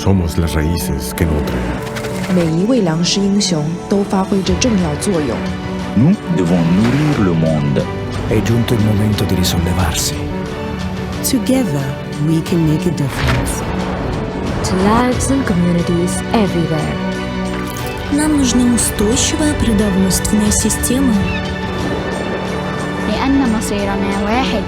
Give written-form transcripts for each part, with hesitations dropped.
Somos las raíces que nutren. 每一位粮食英雄都发挥着重要作用。 Nous devons nourrir le monde. È giunto il momento di risollevarsi. Together, we can make a difference. To lives and communities everywhere. Нам нужна устойчивая продовольственная система. لأن مصيرنا واحد.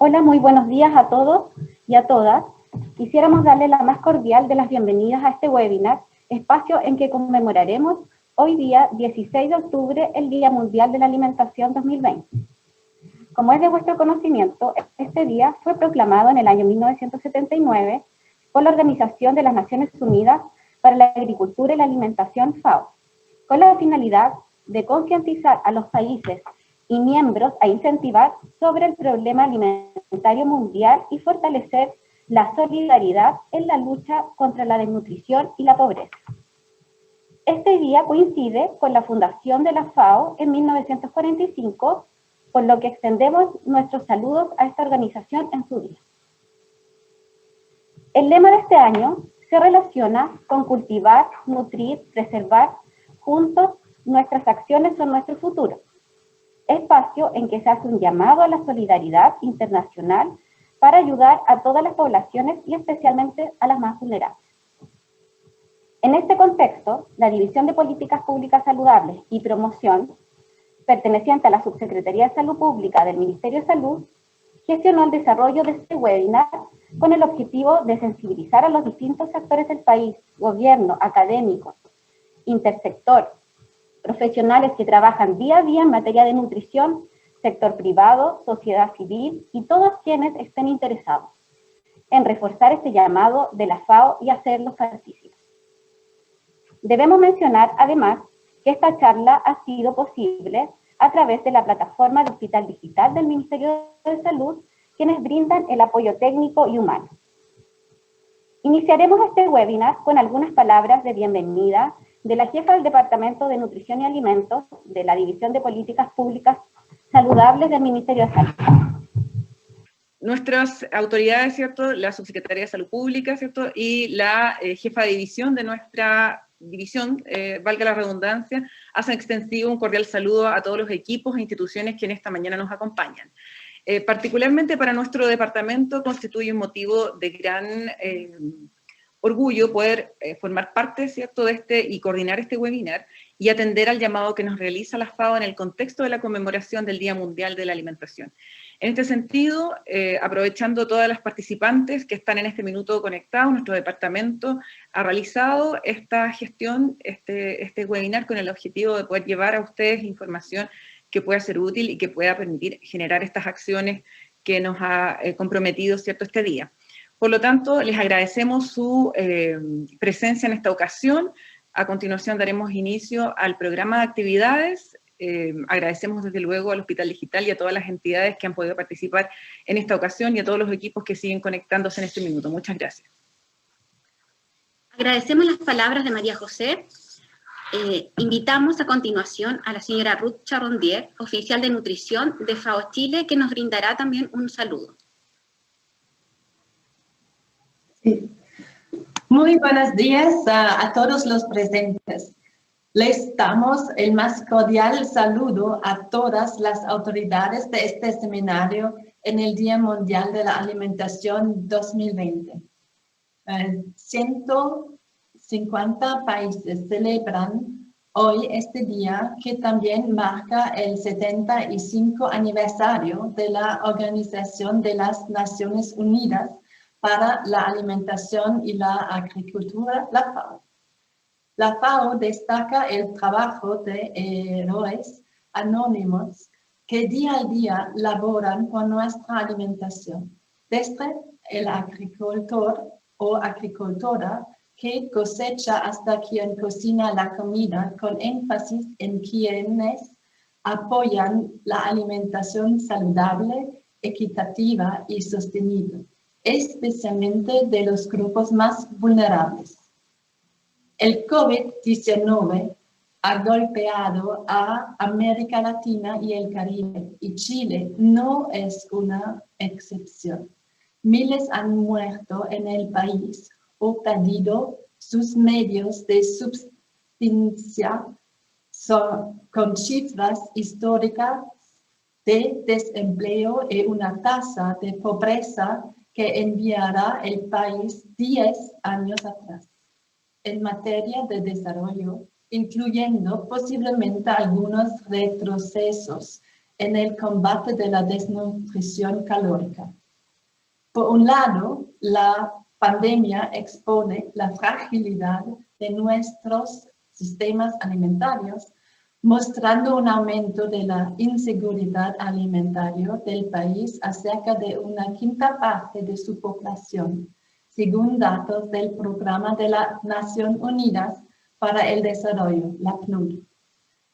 Hola, muy buenos días a todos y a todas. Quisiéramos darle la más cordial de las bienvenidas a este webinar, espacio en que conmemoraremos hoy día, 16 de octubre, el Día Mundial de la Alimentación 2020. Como es de vuestro conocimiento, este día fue proclamado en el año 1979 por la Organización de las Naciones Unidas para la Agricultura y la Alimentación, FAO, con la finalidad de concientizar a los países y miembros a incentivar sobre el problema alimentario mundial y fortalecer la solidaridad en la lucha contra la desnutrición y la pobreza. Este día coincide con la fundación de la FAO en 1945, por lo que extendemos nuestros saludos a esta organización en su día. El lema de este año se relaciona con cultivar, nutrir, preservar, juntos nuestras acciones son nuestro futuro. Espacio en que se hace un llamado a la solidaridad internacional para ayudar a todas las poblaciones y especialmente a las más vulnerables. En este contexto, la División de Políticas Públicas Saludables y Promoción, perteneciente a la Subsecretaría de Salud Pública del Ministerio de Salud, gestionó el desarrollo de este webinar con el objetivo de sensibilizar a los distintos sectores del país, gobierno, académicos, intersector, profesionales que trabajan día a día en materia de nutrición, sector privado, sociedad civil y todos quienes estén interesados en reforzar este llamado de la FAO y hacerlos partícipes. Debemos mencionar además que esta charla ha sido posible a través de la plataforma de Hospital Digital del Ministerio de Salud, quienes brindan el apoyo técnico y humano. Iniciaremos este webinar con algunas palabras de bienvenida de la jefa del Departamento de Nutrición y Alimentos de la División de Políticas Públicas Saludables del Ministerio de Salud. Nuestras autoridades, ¿cierto?, la Subsecretaría de Salud Pública, ¿cierto?, y la jefa de división de nuestra división, valga la redundancia, hacen extensivo un cordial saludo a todos los equipos e instituciones que en esta mañana nos acompañan. Particularmente para nuestro departamento constituye un motivo de gran orgullo poder formar parte, ¿cierto?, de este y coordinar este webinar y atender al llamado que nos realiza la FAO en el contexto de la conmemoración del Día Mundial de la Alimentación. En este sentido, aprovechando todas las participantes que están en este minuto conectados, nuestro departamento ha realizado esta gestión, este webinar con el objetivo de poder llevar a ustedes información que pueda ser útil y que pueda permitir generar estas acciones que nos ha comprometido, ¿cierto?, este día. Por lo tanto, les agradecemos su presencia en esta ocasión. A continuación daremos inicio al programa de actividades. Agradecemos desde luego al Hospital Digital y a todas las entidades que han podido participar en esta ocasión y a todos los equipos que siguen conectándose en este minuto. Muchas gracias. Agradecemos las palabras de María José. Invitamos a continuación a la señora Ruth Charrondier, oficial de nutrición de FAO Chile, que nos brindará también un saludo. Sí. Muy buenos días a todos los presentes. Les damos el más cordial saludo a todas las autoridades de este seminario en el Día Mundial de la Alimentación 2020. 150 países celebran hoy este día, que también marca el 75 aniversario de la Organización de las Naciones Unidas para la Alimentación y la Agricultura, la FAO. La FAO destaca el trabajo de héroes anónimos que día a día laboran por nuestra alimentación, desde el agricultor o agricultora que cosecha hasta quien cocina la comida, con énfasis en quienes apoyan la alimentación saludable, equitativa y sostenible, especialmente de los grupos más vulnerables. El COVID-19 ha golpeado a América Latina y el Caribe, y Chile no es una excepción. Miles han muerto en el país o perdido sus medios de subsistencia, con cifras históricas de desempleo y una tasa de pobreza que enviará el país 10 años atrás. En materia de desarrollo, incluyendo posiblemente algunos retrocesos en el combate de la desnutrición calórica. Por un lado, la pandemia expone la fragilidad de nuestros sistemas alimentarios, mostrando un aumento de la inseguridad alimentaria del país a cerca de una quinta parte de su población, según datos del Programa de las Naciones Unidas para el Desarrollo, la PNUD.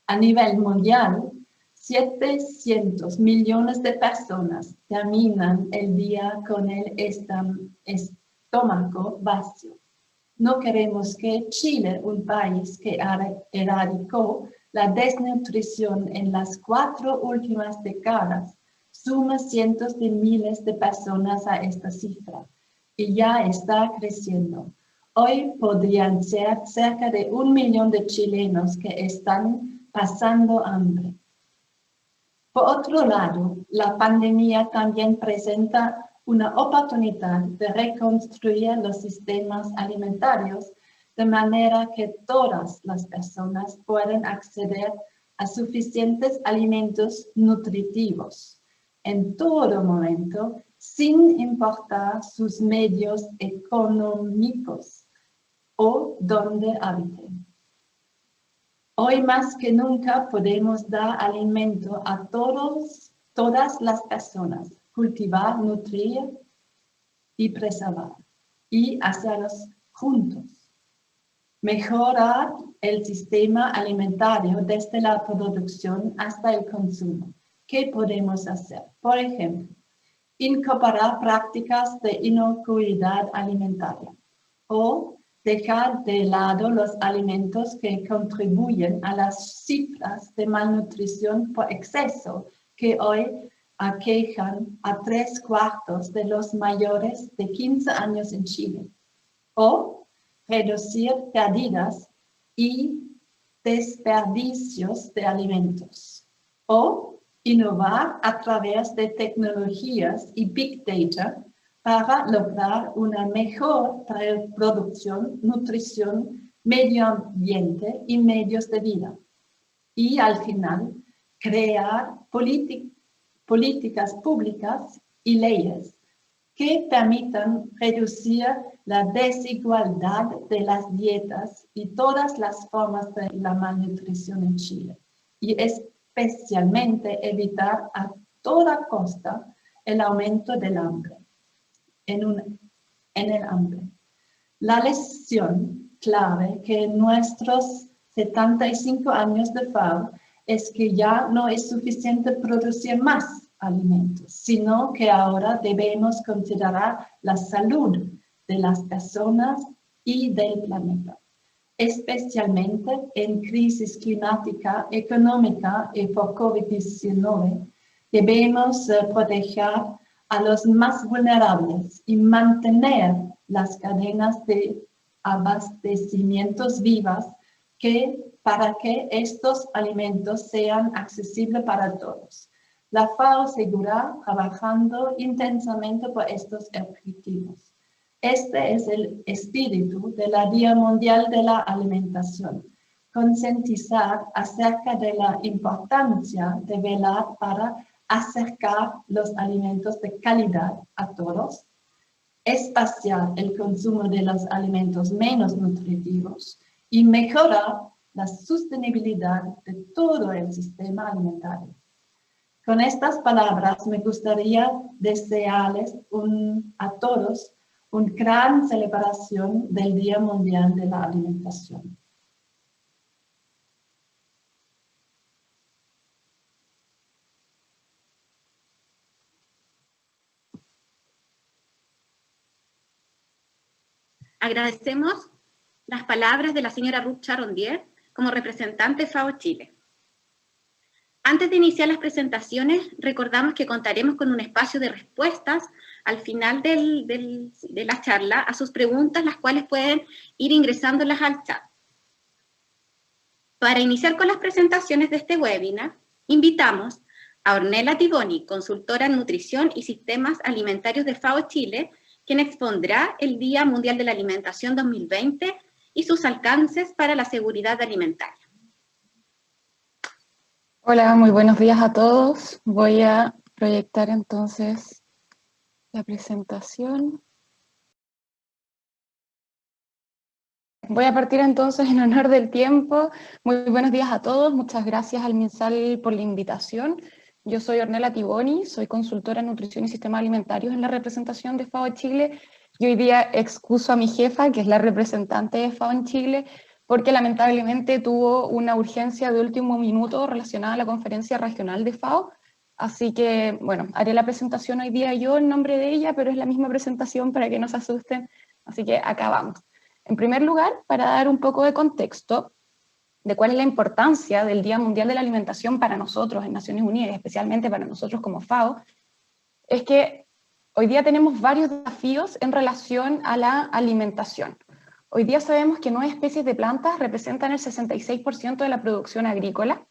A nivel mundial, 700 millones de personas terminan el día con el estómago vacío. No queremos que Chile, un país que erradicó la desnutrición en las 4 últimas décadas, sume cientos de miles de personas a esta cifra y ya está creciendo. Hoy podrían ser cerca de 1 millón de chilenos que están pasando hambre. Por otro lado, la pandemia también presenta una oportunidad de reconstruir los sistemas alimentarios de manera que todas las personas puedan acceder a suficientes alimentos nutritivos en todo momento, sin importar sus medios económicos o dónde habiten. Hoy más que nunca podemos dar alimento a todas las personas, cultivar, nutrir y preservar, y hacerlos juntos. Mejorar el sistema alimentario desde la producción hasta el consumo. ¿Qué podemos hacer? Por ejemplo, incorporar prácticas de inocuidad alimentaria o dejar de lado los alimentos que contribuyen a las cifras de malnutrición por exceso que hoy aquejan a 3/4 de los mayores de 15 años en Chile, o reducir pérdidas y desperdicios de alimentos, o innovar a través de tecnologías y Big Data para lograr una mejor producción, nutrición, medio ambiente y medios de vida. Y al final, crear políticas públicas y leyes que permitan reducir la desigualdad de las dietas y todas las formas de la malnutrición en Chile, y especialmente evitar a toda costa el aumento del hambre. En el hambre. La lección clave que en nuestros 75 años de FAO es que ya no es suficiente producir más alimentos, sino que ahora debemos considerar la salud de las personas y del planeta, especialmente en crisis climática, económica y por COVID-19. Debemos proteger a los más vulnerables y mantener las cadenas de abastecimientos vivas para que estos alimentos sean accesibles para todos. La FAO seguirá trabajando intensamente por estos objetivos. Este es el espíritu del Día Mundial de la Alimentación: concientizar acerca de la importancia de velar para acercar los alimentos de calidad a todos, espaciar el consumo de los alimentos menos nutritivos y mejorar la sostenibilidad de todo el sistema alimentario. Con estas palabras me gustaría desearles a todos una gran celebración del Día Mundial de la Alimentación. Agradecemos las palabras de la señora Ruth Charondier como representante de FAO Chile. Antes de iniciar las presentaciones, recordamos que contaremos con un espacio de respuestas al final de la charla a sus preguntas, las cuales pueden ir ingresándolas al chat. Para iniciar con las presentaciones de este webinar, invitamos a Ornella Tivoni, consultora en nutrición y sistemas alimentarios de FAO Chile, quien expondrá el Día Mundial de la Alimentación 2020 y sus alcances para la seguridad alimentaria. Hola, muy buenos días a todos. Voy a proyectar entonces la presentación. Voy a partir entonces en honor del tiempo. Muy buenos días a todos. Muchas gracias al MinSal por la invitación. Yo soy Ornella Tivoni, soy consultora en nutrición y sistemas alimentarios en la representación de FAO Chile. Y hoy día excuso a mi jefa, que es la representante de FAO en Chile, porque lamentablemente tuvo una urgencia de último minuto relacionada a la conferencia regional de FAO. Así que, bueno, haré la presentación hoy día yo en nombre de ella, pero es la misma presentación para que no se asusten. Así que acá vamos. En primer lugar, para dar un poco de contexto de cuál es la importancia del Día Mundial de la Alimentación para nosotros en Naciones Unidas, especialmente para nosotros como FAO, es que hoy día tenemos varios desafíos en relación a la alimentación. Hoy día sabemos que 9 especies de plantas representan el 66% de la producción agrícola,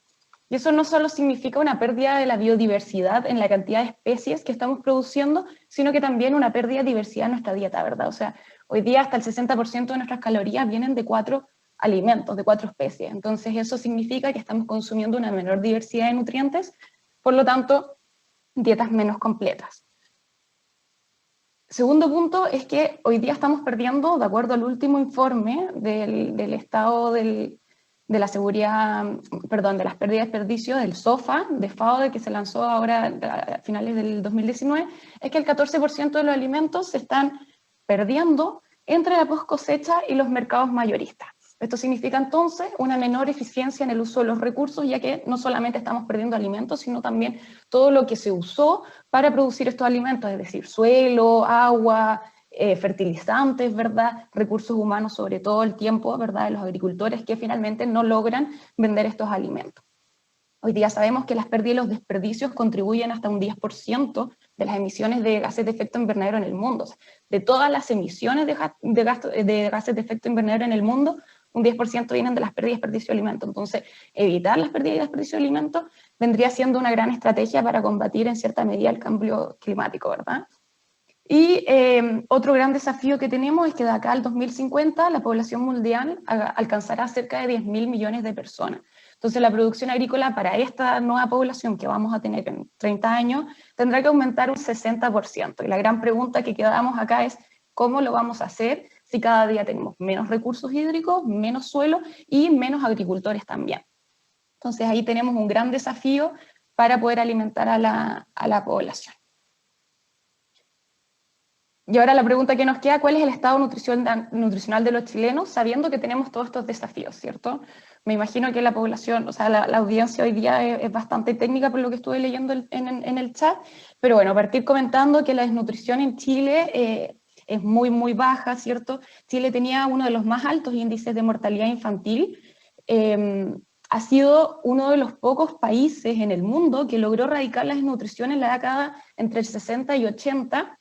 y eso no solo significa una pérdida de la biodiversidad en la cantidad de especies que estamos produciendo, sino que también una pérdida de diversidad en nuestra dieta, ¿verdad? O sea, hoy día hasta el 60% de nuestras calorías vienen de 4 alimentos, de 4 especies. Entonces eso significa que estamos consumiendo una menor diversidad de nutrientes, por lo tanto, dietas menos completas. Segundo punto es que hoy día estamos perdiendo, de acuerdo al último informe del estado de la seguridad, perdón, de las pérdidas y desperdicios del SOFA, de FAO, que se lanzó ahora a finales del 2019, es que el 14% de los alimentos se están perdiendo entre la post cosecha y los mercados mayoristas. Esto significa entonces una menor eficiencia en el uso de los recursos, ya que no solamente estamos perdiendo alimentos, sino también todo lo que se usó para producir estos alimentos, es decir, suelo, agua, fertilizantes, ¿verdad? Recursos humanos, sobre todo el tiempo, ¿verdad?, de los agricultores que finalmente no logran vender estos alimentos. Hoy día sabemos que las pérdidas y los desperdicios contribuyen hasta un 10% de las emisiones de gases de efecto invernadero en el mundo. O sea, de todas las emisiones de gases de efecto invernadero en el mundo, un 10% vienen de las pérdidas y desperdicios de alimentos. Entonces, evitar las pérdidas y desperdicios de alimentos vendría siendo una gran estrategia para combatir en cierta medida el cambio climático, ¿verdad? Y otro gran desafío que tenemos es que de acá al 2050 la población mundial alcanzará cerca de 10.000 millones de personas. Entonces la producción agrícola para esta nueva población que vamos a tener en 30 años tendrá que aumentar un 60%. Y la gran pregunta que quedamos acá es ¿cómo lo vamos a hacer si cada día tenemos menos recursos hídricos, menos suelo y menos agricultores también? Entonces ahí tenemos un gran desafío para poder alimentar a la población. Y ahora la pregunta que nos queda, ¿cuál es el estado nutricional de los chilenos? Sabiendo que tenemos todos estos desafíos, ¿cierto? Me imagino que la población, o sea, la audiencia hoy día es bastante técnica por lo que estuve leyendo en el chat, pero bueno, partir comentando que la desnutrición en Chile es muy, muy baja, ¿cierto? Chile tenía uno de los más altos índices de mortalidad infantil, ha sido uno de los pocos países en el mundo que logró erradicar la desnutrición en la década entre el 60 y 80,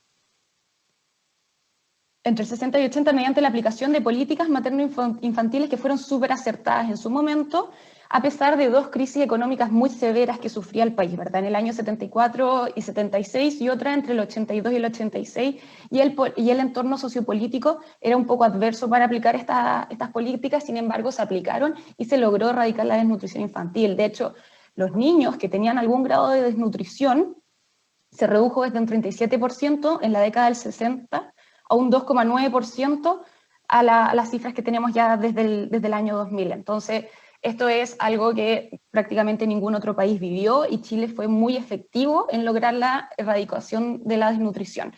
entre el 60 y 80 mediante la aplicación de políticas materno-infantiles que fueron súper acertadas en su momento, a pesar de dos crisis económicas muy severas que sufría el país, ¿verdad? En el año 74 y 76 y otra entre el 82 y el 86, y el entorno sociopolítico era un poco adverso para aplicar estas políticas, sin embargo se aplicaron y se logró erradicar la desnutrición infantil. De hecho, los niños que tenían algún grado de desnutrición se redujo desde un 37% en la década del 60 a un 2,9% a las cifras que tenemos ya desde el año 2000. Entonces, esto es algo que prácticamente ningún otro país vivió y Chile fue muy efectivo en lograr la erradicación de la desnutrición.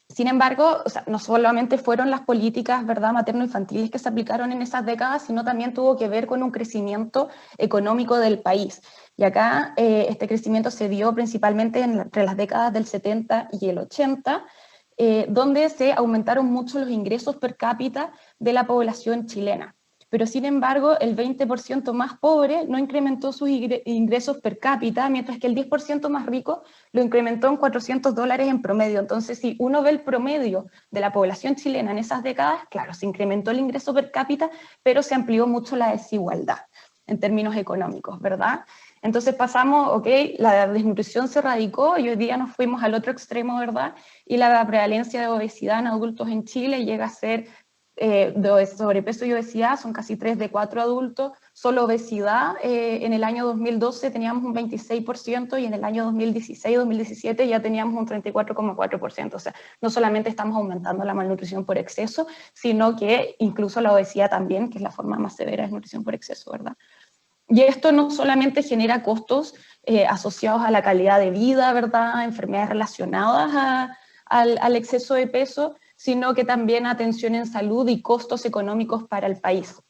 Sin embargo, o sea, no solamente fueron las políticas, ¿verdad?, materno-infantiles que se aplicaron en esas décadas, sino también tuvo que ver con un crecimiento económico del país. Y acá este crecimiento se dio principalmente entre las décadas del 70 y el 80, donde se aumentaron mucho los ingresos per cápita de la población chilena. Pero sin embargo, el 20% más pobre no incrementó sus ingresos per cápita, mientras que el 10% más rico lo incrementó en $400 en promedio. Entonces, si uno ve el promedio de la población chilena en esas décadas, claro, se incrementó el ingreso per cápita, pero se amplió mucho la desigualdad en términos económicos, ¿verdad? Entonces pasamos, ok, la desnutrición se erradicó y hoy día nos fuimos al otro extremo, ¿verdad? Y la prevalencia de obesidad en adultos en Chile llega a ser de sobrepeso y obesidad, son casi 3 de 4 adultos. Solo obesidad, en el año 2012 teníamos un 26% y en el año 2016-2017 ya teníamos un 34,4%. O sea, no solamente estamos aumentando la malnutrición por exceso, sino que incluso la obesidad también, que es la forma más severa de desnutrición por exceso, ¿verdad? Y esto no solamente genera costos asociados a la calidad de vida, ¿verdad?, enfermedades relacionadas al exceso de peso, sino que también atención en salud y costos económicos para el país.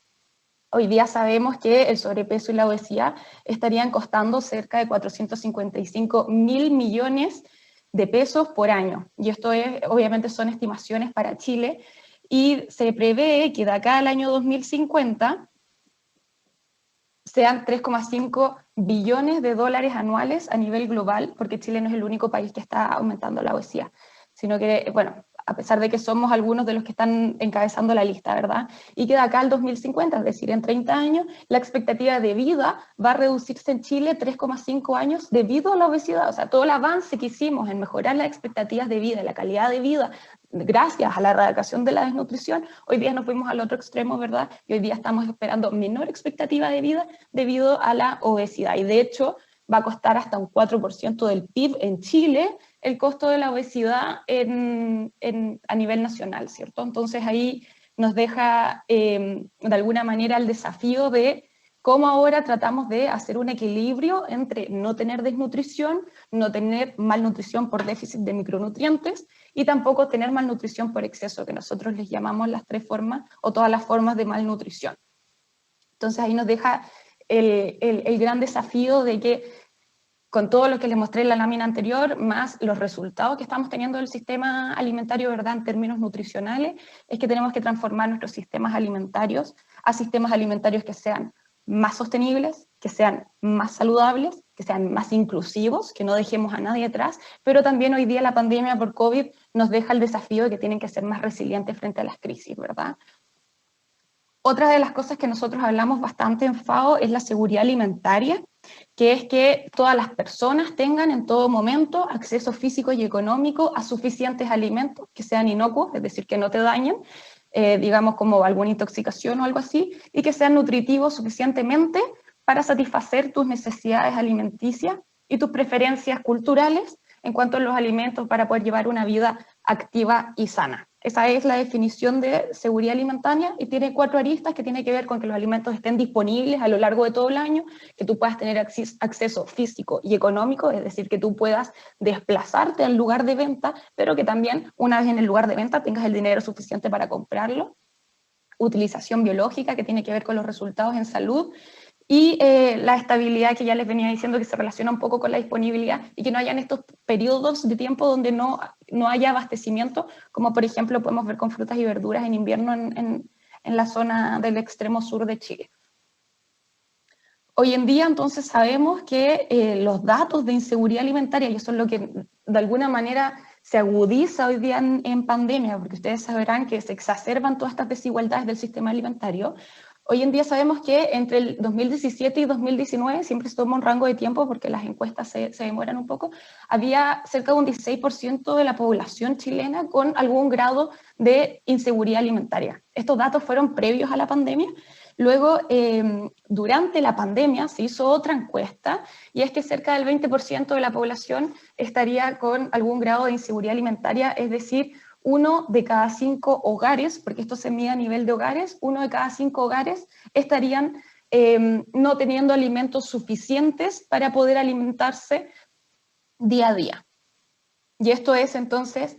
Hoy día sabemos que el sobrepeso y la obesidad estarían costando cerca de 455.000 millones de pesos por año. Y esto obviamente son estimaciones para Chile, y se prevé que de acá al año 2050 sean 3,5 billones de dólares anuales a nivel global, porque Chile no es el único país que está aumentando la obesidad, sino que, bueno, a pesar de que somos algunos de los que están encabezando la lista, ¿verdad? Y que de acá al 2050, es decir, en 30 años, la expectativa de vida va a reducirse en Chile 3,5 años debido a la obesidad. O sea, todo el avance que hicimos en mejorar las expectativas de vida, la calidad de vida, gracias a la erradicación de la desnutrición, hoy día nos fuimos al otro extremo, ¿verdad? Y hoy día estamos esperando menor expectativa de vida debido a la obesidad. Y de hecho, va a costar hasta un 4% del PIB en Chile el costo de la obesidad a nivel nacional, ¿cierto? Entonces ahí nos deja de alguna manera el desafío de cómo ahora tratamos de hacer un equilibrio entre no tener desnutrición, no tener malnutrición por déficit de micronutrientes y tampoco tener malnutrición por exceso, que nosotros les llamamos las 3 formas o todas las formas de malnutrición. Entonces ahí nos deja el gran desafío de que con todo lo que les mostré en la lámina anterior, más los resultados que estamos teniendo del sistema alimentario, ¿verdad?, en términos nutricionales, es que tenemos que transformar nuestros sistemas alimentarios a sistemas alimentarios que sean más sostenibles, que sean más saludables, que sean más inclusivos, que no dejemos a nadie atrás, pero también hoy día la pandemia por COVID nos deja el desafío de que tienen que ser más resilientes frente a las crisis, ¿verdad? Otra de las cosas que nosotros hablamos bastante en FAO es la seguridad alimentaria, que es que todas las personas tengan en todo momento acceso físico y económico a suficientes alimentos que sean inocuos, es decir, que no te dañen, digamos como alguna intoxicación o algo así, y que sean nutritivos suficientemente para satisfacer tus necesidades alimenticias y tus preferencias culturales en cuanto a los alimentos para poder llevar una vida activa y sana. Esa es la definición de seguridad alimentaria y tiene 4 aristas que tiene que ver con que los alimentos estén disponibles a lo largo de todo el año, que tú puedas tener acceso físico y económico, es decir, que tú puedas desplazarte al lugar de venta, pero que también una vez en el lugar de venta tengas el dinero suficiente para comprarlo. Utilización biológica, que tiene que ver con los resultados en salud, y la estabilidad, que ya les venía diciendo que se relaciona un poco con la disponibilidad, y que no hayan estos periodos de tiempo donde no haya abastecimiento, como por ejemplo podemos ver con frutas y verduras en invierno en la zona del extremo sur de Chile. Hoy en día entonces sabemos que los datos de inseguridad alimentaria, y eso es lo que de alguna manera se agudiza hoy día en pandemia, porque ustedes sabrán que se exacerban todas estas desigualdades del sistema alimentario. Hoy en día sabemos que entre el 2017 y 2019, siempre se toma un rango de tiempo porque las encuestas se demoran un poco, había cerca de un 16% de la población chilena con algún grado de inseguridad alimentaria. Estos datos fueron previos a la pandemia. Luego, durante la pandemia se hizo otra encuesta, y es que cerca del 20% de la población estaría con algún grado de inseguridad alimentaria, es decir, 1 de cada 5 hogares, porque esto se mide a nivel de hogares, 1 de cada 5 hogares estarían no teniendo alimentos suficientes para poder alimentarse día a día. Y esto es entonces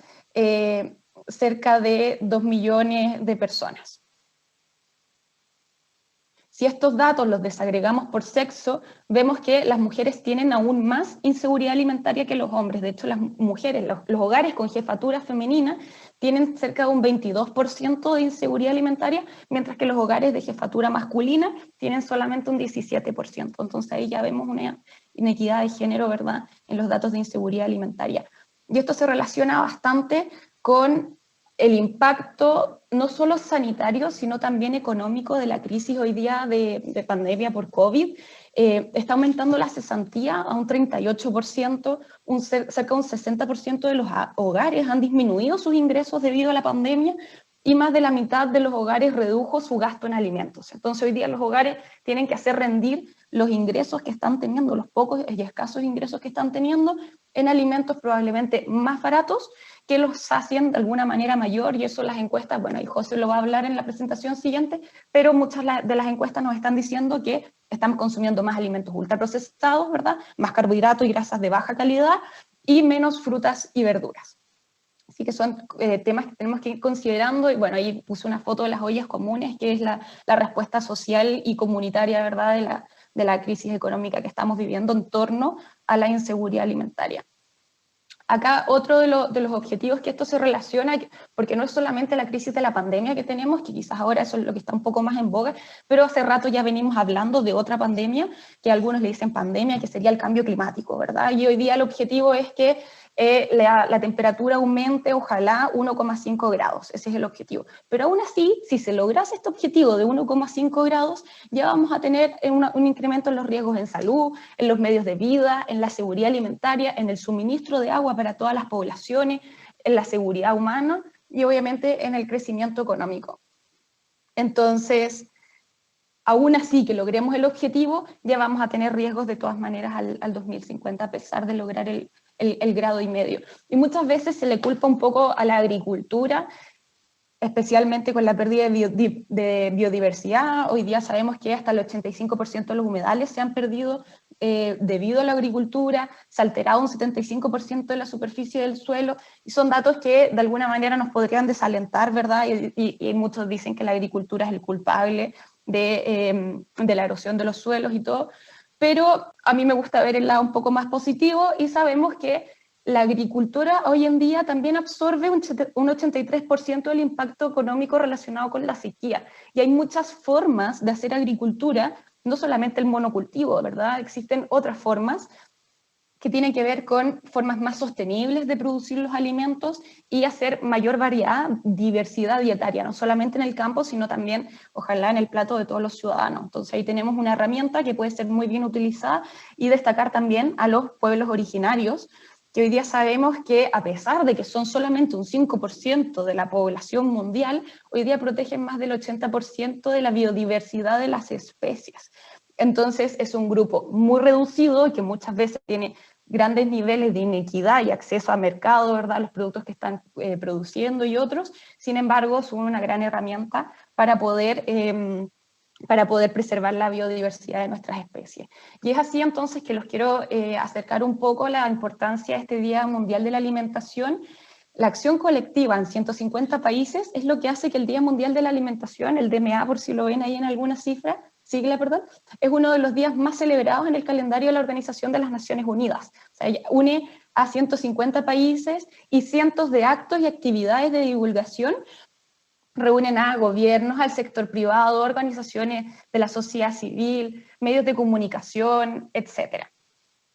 cerca de 2 millones de personas. Si estos datos los desagregamos por sexo, vemos que las mujeres tienen aún más inseguridad alimentaria que los hombres. De hecho, las mujeres, los hogares con jefatura femenina, tienen cerca de un 22% de inseguridad alimentaria, mientras que los hogares de jefatura masculina tienen solamente un 17%. Entonces ahí ya vemos una inequidad de género, ¿verdad?, en los datos de inseguridad alimentaria. Y esto se relaciona bastante con el impacto no solo sanitario, sino también económico de la crisis hoy día de pandemia por COVID. Está aumentando la cesantía a un 38%, cerca de un 60% de los hogares han disminuido sus ingresos debido a la pandemia, y más de la mitad de los hogares redujo su gasto en alimentos. Entonces hoy día los hogares tienen que hacer rendir los ingresos que están teniendo, los pocos y escasos ingresos que están teniendo, en alimentos probablemente más baratos, que los hacen de alguna manera mayor, y eso las encuestas, bueno, y José lo va a hablar en la presentación siguiente, pero muchas de las encuestas nos están diciendo que estamos consumiendo más alimentos ultraprocesados, ¿verdad?, más carbohidratos y grasas de baja calidad, y menos frutas y verduras. Así que son temas que tenemos que ir considerando, y bueno, ahí puse una foto de las ollas comunes, que es la respuesta social y comunitaria, ¿verdad?, de la crisis económica que estamos viviendo en torno a la inseguridad alimentaria. Acá otro de los objetivos que esto se relaciona, porque no es solamente la crisis de la pandemia que tenemos, que quizás ahora eso es lo que está un poco más en boga, pero hace rato ya venimos hablando de otra pandemia, que algunos le dicen pandemia, que sería el cambio climático, ¿verdad? Y hoy día el objetivo es que la temperatura aumente, ojalá, 1,5 grados, ese es el objetivo. Pero aún así, si se lograse este objetivo de 1,5 grados, ya vamos a tener un incremento en los riesgos en salud, en los medios de vida, en la seguridad alimentaria, en el suministro de agua para todas las poblaciones, en la seguridad humana y obviamente en el crecimiento económico. Entonces, aún así que logremos el objetivo, ya vamos a tener riesgos de todas maneras al 2050, a pesar de lograr el grado y medio. Y muchas veces se le culpa un poco a la agricultura, especialmente con la pérdida de biodiversidad. Hoy día sabemos que hasta el 85% de los humedales se han perdido debido a la agricultura, se ha alterado un 75% de la superficie del suelo, y son datos que de alguna manera nos podrían desalentar, ¿verdad? Y muchos dicen que la agricultura es el culpable de la erosión de los suelos y todo, pero a mí me gusta ver el lado un poco más positivo, y sabemos que la agricultura hoy en día también absorbe un 83% del impacto económico relacionado con la sequía, y hay muchas formas de hacer agricultura, no solamente el monocultivo, ¿verdad? Existen otras formas que tienen que ver con formas más sostenibles de producir los alimentos y hacer mayor variedad, diversidad dietaria, no solamente en el campo, sino también, ojalá, en el plato de todos los ciudadanos. Entonces ahí tenemos una herramienta que puede ser muy bien utilizada, y destacar también a los pueblos originarios, que hoy día sabemos que a pesar de que son solamente un 5% de la población mundial, hoy día protegen más del 80% de la biodiversidad de las especies. Entonces es un grupo muy reducido y que muchas veces tiene grandes niveles de inequidad y acceso a mercado, ¿verdad?, los productos que están produciendo y otros. Sin embargo, son una gran herramienta para poder preservar la biodiversidad de nuestras especies. Y es así entonces que los quiero acercar un poco a la importancia de este Día Mundial de la Alimentación. La acción colectiva en 150 países es lo que hace que el Día Mundial de la Alimentación, el DMA, por si lo ven ahí en alguna sigla, es uno de los días más celebrados en el calendario de la Organización de las Naciones Unidas. O sea, une a 150 países, y cientos de actos y actividades de divulgación reúnen a gobiernos, al sector privado, organizaciones de la sociedad civil, medios de comunicación, etc.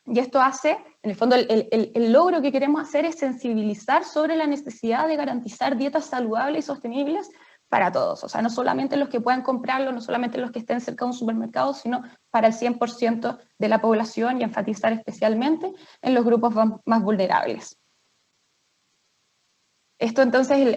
Y esto hace, en el fondo, el logro que queremos hacer es sensibilizar sobre la necesidad de garantizar dietas saludables y sostenibles para todos. O sea, no solamente los que puedan comprarlo, no solamente los que estén cerca de un supermercado, sino para el 100% de la población y enfatizar especialmente en los grupos más vulnerables. Esto entonces,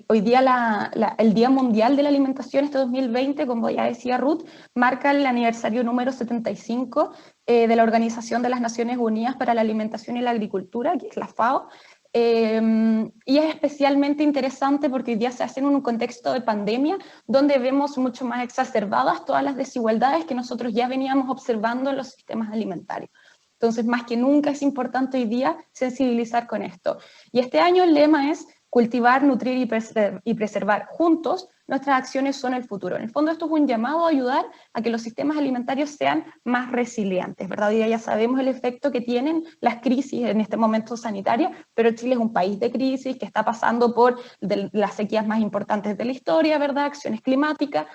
hoy día el Día Mundial de la Alimentación, este 2020, como ya decía Ruth, marca el aniversario número 75 de la Organización de las Naciones Unidas para la Alimentación y la Agricultura, que es la FAO, y es especialmente interesante porque hoy día se hace en un contexto de pandemia, donde vemos mucho más exacerbadas todas las desigualdades que nosotros ya veníamos observando en los sistemas alimentarios. Entonces, más que nunca es importante hoy día sensibilizar con esto. Y este año el lema es cultivar, nutrir y preservar juntos. Nuestras acciones son el futuro. En el fondo esto es un llamado a ayudar a que los sistemas alimentarios sean más resilientes, ¿verdad? Hoy día ya sabemos el efecto que tienen las crisis en este momento sanitario, pero Chile es un país de crisis que está pasando por las sequías más importantes de la historia, ¿verdad? Acciones climáticas.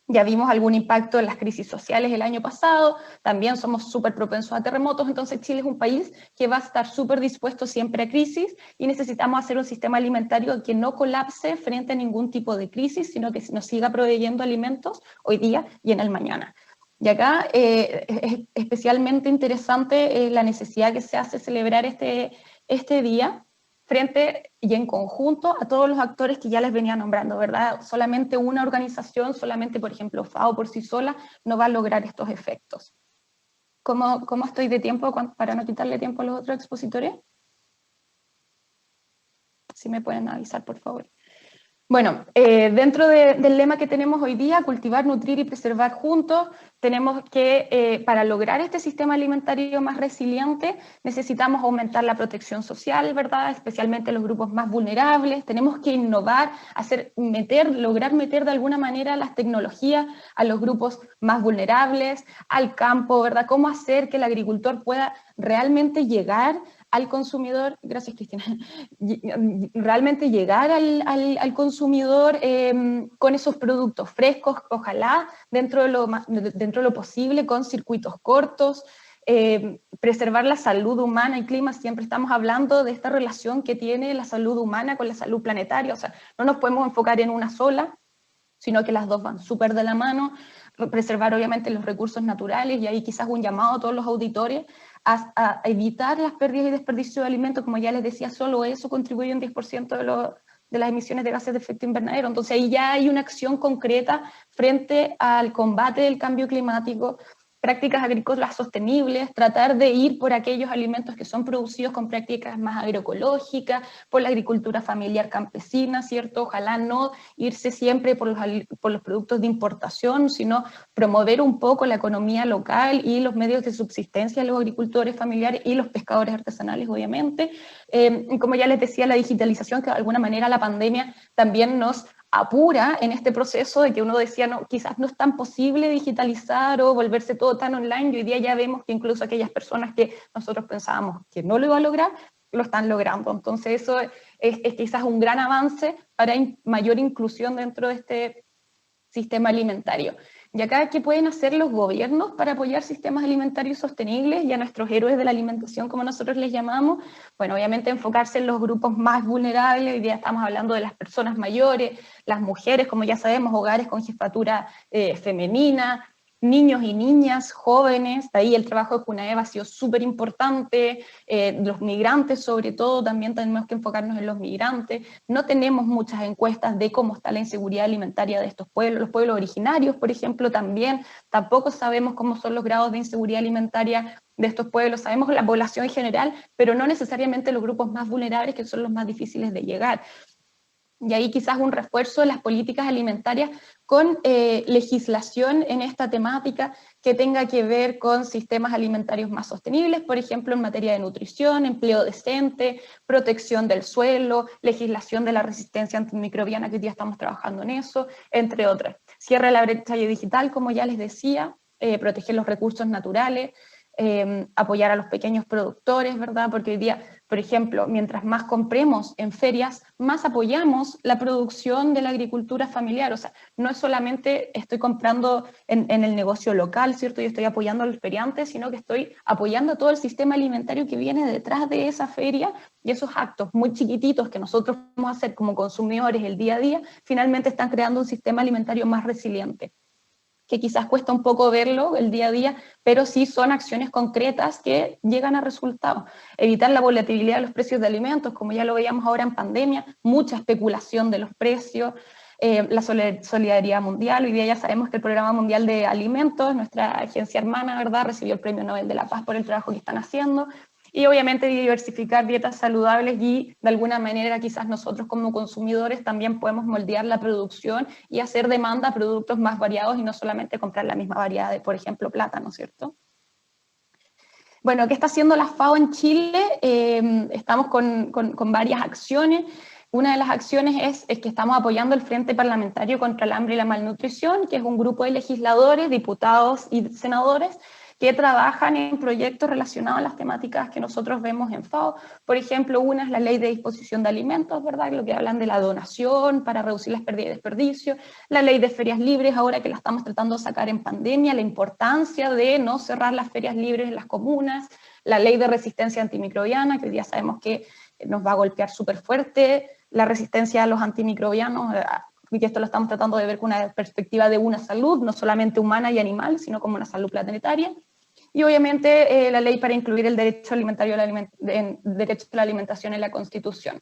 Ya vimos algún impacto en las crisis sociales el año pasado, también somos súper propensos a terremotos, entonces Chile es un país que va a estar súper dispuesto siempre a crisis y necesitamos hacer un sistema alimentario que no colapse frente a ningún tipo de crisis, sino que nos siga proveyendo alimentos hoy día y en el mañana. Y acá es especialmente interesante la necesidad que se hace celebrar este día, frente y en conjunto a todos los actores que ya les venía nombrando, ¿verdad? Solamente una organización, solamente, por ejemplo, FAO por sí sola, no va a lograr estos efectos. ¿Cómo estoy de tiempo para no quitarle tiempo a los otros expositores? Si me pueden avisar, por favor. Bueno, dentro del lema que tenemos hoy día, cultivar, nutrir y preservar juntos, tenemos que, para lograr este sistema alimentario más resiliente, necesitamos aumentar la protección social, ¿verdad? Especialmente los grupos más vulnerables. Tenemos que innovar, lograr meter de alguna manera las tecnologías a los grupos más vulnerables, al campo, ¿verdad? Cómo hacer que el agricultor pueda realmente llegar al consumidor, gracias Cristina, realmente llegar al consumidor con esos productos frescos, ojalá dentro de lo posible, con circuitos cortos, preservar la salud humana y clima. Siempre estamos hablando de esta relación que tiene la salud humana con la salud planetaria, o sea, no nos podemos enfocar en una sola, sino que las dos van súper de la mano. Preservar obviamente los recursos naturales, y ahí quizás un llamado a todos los auditores a evitar las pérdidas y desperdicio de alimentos. Como ya les decía, solo eso contribuye un 10% de las emisiones de gases de efecto invernadero. Entonces ahí ya hay una acción concreta frente al combate del cambio climático, prácticas agrícolas sostenibles, tratar de ir por aquellos alimentos que son producidos con prácticas más agroecológicas, por la agricultura familiar campesina, ¿cierto? Ojalá no irse siempre por los productos de importación, sino promover un poco la economía local y los medios de subsistencia de los agricultores familiares y los pescadores artesanales, obviamente. Y como ya les decía, la digitalización, que de alguna manera la pandemia también nos apura en este proceso de que uno decía, no, quizás no es tan posible digitalizar o volverse todo tan online, y hoy día ya vemos que incluso aquellas personas que nosotros pensábamos que no lo iba a lograr, lo están logrando. Entonces eso es quizás un gran avance para mayor inclusión dentro de este sistema alimentario. Y acá, ¿qué pueden hacer los gobiernos para apoyar sistemas alimentarios sostenibles y a nuestros héroes de la alimentación, como nosotros les llamamos? Bueno, obviamente enfocarse en los grupos más vulnerables. Hoy día estamos hablando de las personas mayores, las mujeres, como ya sabemos, hogares con jefatura femenina, niños y niñas, jóvenes. Ahí el trabajo de Junaeva ha sido súper importante, los migrantes sobre todo, también tenemos que enfocarnos en los migrantes. No tenemos muchas encuestas de cómo está la inseguridad alimentaria de estos pueblos, los pueblos originarios, por ejemplo, tampoco sabemos cómo son los grados de inseguridad alimentaria de estos pueblos. Sabemos la población en general, pero no necesariamente los grupos más vulnerables, que son los más difíciles de llegar. Y ahí quizás un refuerzo de las políticas alimentarias con legislación en esta temática que tenga que ver con sistemas alimentarios más sostenibles, por ejemplo, en materia de nutrición, empleo decente, protección del suelo, legislación de la resistencia antimicrobiana, que hoy día estamos trabajando en eso, entre otras. Cierre la brecha digital, como ya les decía, proteger los recursos naturales, apoyar a los pequeños productores, ¿verdad? Porque hoy día, por ejemplo, mientras más compremos en ferias, más apoyamos la producción de la agricultura familiar. O sea, no es solamente estoy comprando en el negocio local, ¿cierto? Y estoy apoyando a los feriantes, sino que estoy apoyando todo el sistema alimentario que viene detrás de esa feria, y esos actos muy chiquititos que nosotros vamos a hacer como consumidores el día a día, finalmente están creando un sistema alimentario más resiliente, que quizás cuesta un poco verlo el día a día, pero sí son acciones concretas que llegan a resultados. Evitar la volatilidad de los precios de alimentos, como ya lo veíamos ahora en pandemia, mucha especulación de los precios, la solidaridad mundial. Hoy día ya sabemos que el Programa Mundial de Alimentos, nuestra agencia hermana, ¿verdad?, recibió el Premio Nobel de la Paz por el trabajo que están haciendo. Y obviamente diversificar dietas saludables, y de alguna manera quizás nosotros como consumidores también podemos moldear la producción y hacer demanda a productos más variados y no solamente comprar la misma variedad de, por ejemplo, plátano, ¿cierto? Bueno, ¿qué está haciendo la FAO en Chile? Estamos con varias acciones. Una de las acciones es que estamos apoyando el Frente Parlamentario contra el Hambre y la Malnutrición, que es un grupo de legisladores, diputados y senadores que trabajan en proyectos relacionados a las temáticas que nosotros vemos en FAO. Por ejemplo, una es la Ley de Disposición de Alimentos, ¿verdad?, lo que hablan de la donación para reducir las pérdidas y desperdicio, la Ley de Ferias Libres, ahora que la estamos tratando de sacar en pandemia, la importancia de no cerrar las ferias libres en las comunas, la Ley de Resistencia Antimicrobiana, que hoy día sabemos que nos va a golpear súper fuerte, la resistencia a los antimicrobianos, y que esto lo estamos tratando de ver con una perspectiva de una salud, no solamente humana y animal, sino como una salud planetaria. Y obviamente la ley para incluir el derecho alimentario, derecho a la alimentación en la Constitución.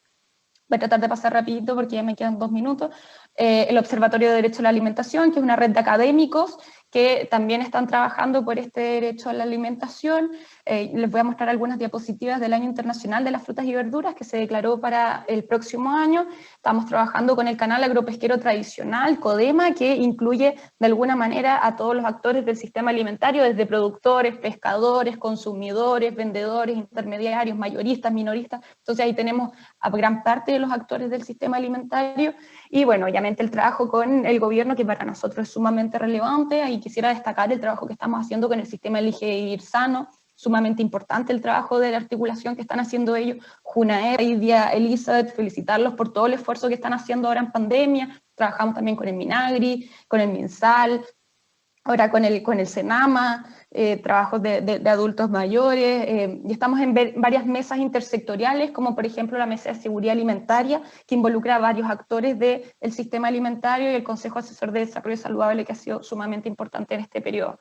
Voy a tratar de pasar rapidito porque ya me quedan 2 minutos. El Observatorio de Derecho a la Alimentación, que es una red de académicos que también están trabajando por este derecho a la alimentación. Les voy a mostrar algunas diapositivas del Año Internacional de las Frutas y Verduras que se declaró para el próximo año. Estamos trabajando con el Canal Agropesquero Tradicional, CODEMA, que incluye de alguna manera a todos los actores del sistema alimentario, desde productores, pescadores, consumidores, vendedores, intermediarios, mayoristas, minoristas. Entonces ahí tenemos a gran parte de los actores del sistema alimentario. Y bueno, obviamente el trabajo con el gobierno, que para nosotros es sumamente relevante. Ahí quisiera destacar el trabajo que estamos haciendo con el sistema Elige Vivir Sano, sumamente importante el trabajo de la articulación que están haciendo ellos. Junaer, Idia, Elizabeth, felicitarlos por todo el esfuerzo que están haciendo ahora en pandemia. Trabajamos también con el Minagri, con el MinSal, ahora con el Senama, trabajos de adultos mayores, y estamos en varias mesas intersectoriales, como por ejemplo la Mesa de Seguridad Alimentaria, que involucra a varios actores del sistema alimentario, y el Consejo Asesor de Desarrollo Saludable, que ha sido sumamente importante en este periodo.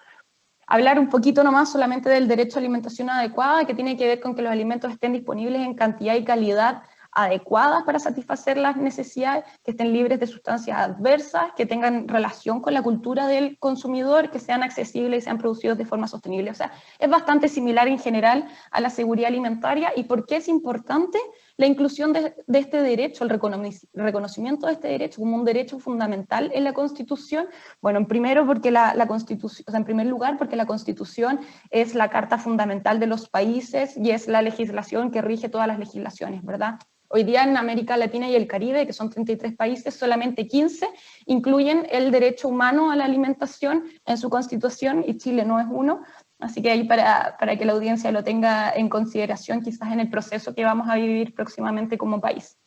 Hablar un poquito nomás solamente del derecho a alimentación adecuada, que tiene que ver con que los alimentos estén disponibles en cantidad y calidad adecuadas para satisfacer las necesidades, que estén libres de sustancias adversas, que tengan relación con la cultura del consumidor, que sean accesibles y sean producidos de forma sostenible. O sea, es bastante similar en general a la seguridad alimentaria. ¿Y por qué es importante la inclusión de este derecho, el reconocimiento de este derecho como un derecho fundamental en la Constitución? Bueno, en primer lugar, porque la Constitución es la carta fundamental de los países y es la legislación que rige todas las legislaciones, ¿verdad? Hoy día en América Latina y el Caribe, que son 33 países, solamente 15 incluyen el derecho humano a la alimentación en su Constitución, y Chile no es uno. Así que ahí para que la audiencia lo tenga en consideración, quizás en el proceso que vamos a vivir próximamente como país.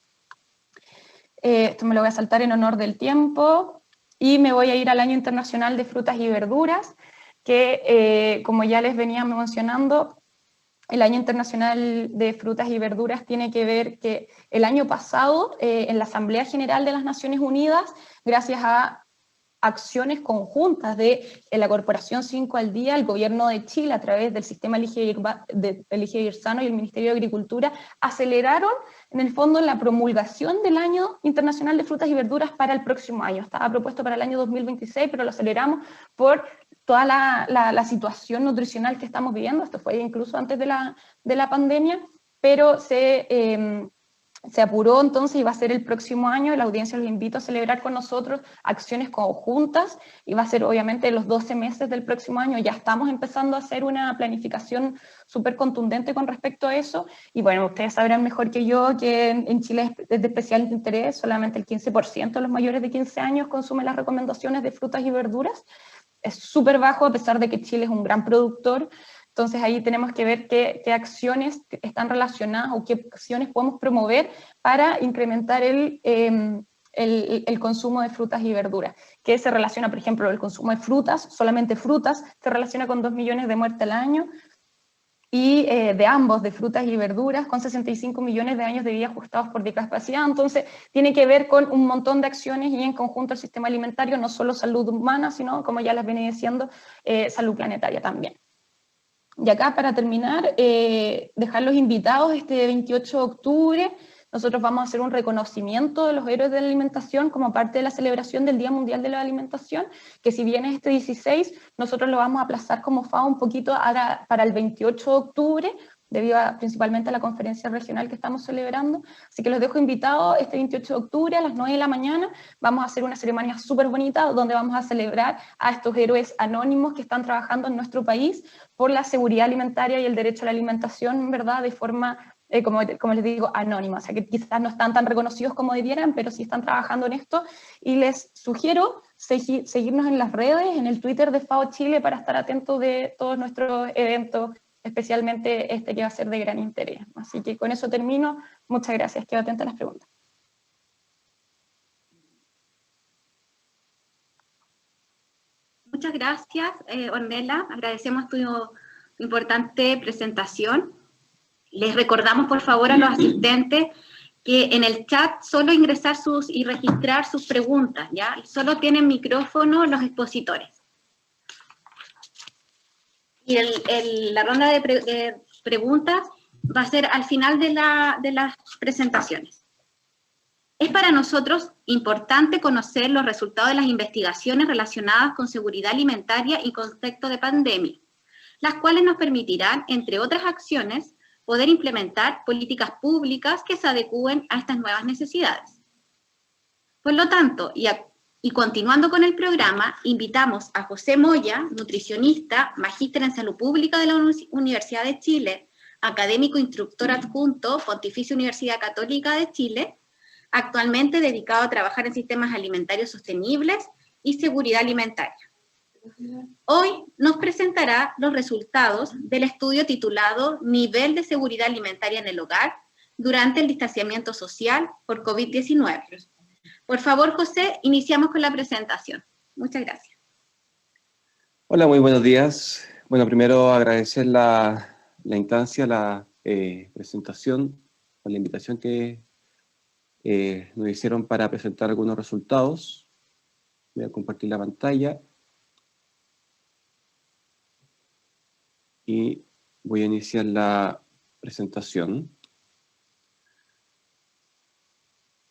Esto me lo voy a saltar en honor del tiempo, y me voy a ir al Año Internacional de Frutas y Verduras, que como ya les venía mencionando, el Año Internacional de Frutas y Verduras tiene que ver que el año pasado, en la Asamblea General de las Naciones Unidas, gracias a acciones conjuntas de la Corporación 5 al Día, el Gobierno de Chile, a través del sistema Elige Vivir Sano y el Ministerio de Agricultura, aceleraron en el fondo la promulgación del Año Internacional de Frutas y Verduras para el próximo año. Estaba propuesto para el año 2026, pero lo aceleramos por toda la situación nutricional que estamos viviendo. Esto fue incluso antes de la pandemia, pero se apuró entonces y va a ser el próximo año. La audiencia los invito a celebrar con nosotros acciones conjuntas, y va a ser obviamente los 12 meses del próximo año. Ya estamos empezando a hacer una planificación súper contundente con respecto a eso, y bueno, ustedes sabrán mejor que yo que en Chile es de especial interés. Solamente el 15% de los mayores de 15 años consumen las recomendaciones de frutas y verduras. Es súper bajo, a pesar de que Chile es un gran productor. Entonces ahí tenemos que ver qué acciones están relacionadas o qué acciones podemos promover para incrementar el consumo de frutas y verduras, que se relaciona, por ejemplo, el consumo de frutas, solamente frutas, se relaciona con 2 millones de muertes al año, y de ambos, de frutas y verduras, con 65 millones de años de vida ajustados por discapacidad. Entonces, tiene que ver con un montón de acciones y en conjunto al sistema alimentario, no solo salud humana, sino, como ya les venía diciendo, salud planetaria también. Y acá, para terminar, dejar los invitados este 28 de octubre, nosotros vamos a hacer un reconocimiento de los héroes de la alimentación como parte de la celebración del Día Mundial de la Alimentación, que si bien es este 16, nosotros lo vamos a aplazar como FAO un poquito para el 28 de octubre, debido principalmente a la conferencia regional que estamos celebrando. Así que los dejo invitados este 28 de octubre a las 9 de la mañana. Vamos a hacer una ceremonia súper bonita donde vamos a celebrar a estos héroes anónimos que están trabajando en nuestro país por la seguridad alimentaria y el derecho a la alimentación, ¿verdad?, de forma como les digo, anónima, o sea que quizás no están tan reconocidos como debieran, pero sí están trabajando en esto, y les sugiero seguirnos en las redes, en el Twitter de FAO Chile, para estar atentos de todos nuestros eventos, especialmente este que va a ser de gran interés. Así que con eso termino, muchas gracias, quedo atenta a las preguntas. Muchas gracias, Ornella, agradecemos tu importante presentación. Les recordamos, por favor, a los asistentes que en el chat solo ingresar y registrar sus preguntas, ¿ya? Solo tienen micrófono los expositores. Y la ronda de preguntas va a ser al final de las presentaciones. Es para nosotros importante conocer los resultados de las investigaciones relacionadas con seguridad alimentaria y contexto de pandemia, las cuales nos permitirán, entre otras acciones, poder implementar políticas públicas que se adecúen a estas nuevas necesidades. Por lo tanto, y continuando con el programa, invitamos a José Moya, nutricionista, magíster en salud pública de la Universidad de Chile, académico instructor adjunto, Pontificia Universidad Católica de Chile, actualmente dedicado a trabajar en sistemas alimentarios sostenibles y seguridad alimentaria. Hoy nos presentará los resultados del estudio titulado Nivel de seguridad alimentaria en el hogar durante el distanciamiento social por COVID-19. Por favor, José, iniciamos con la presentación. Muchas gracias. Hola, muy buenos días. Bueno, primero agradecer la instancia, la presentación, por la invitación que nos hicieron para presentar algunos resultados. Voy a compartir la pantalla. Y voy a iniciar la presentación.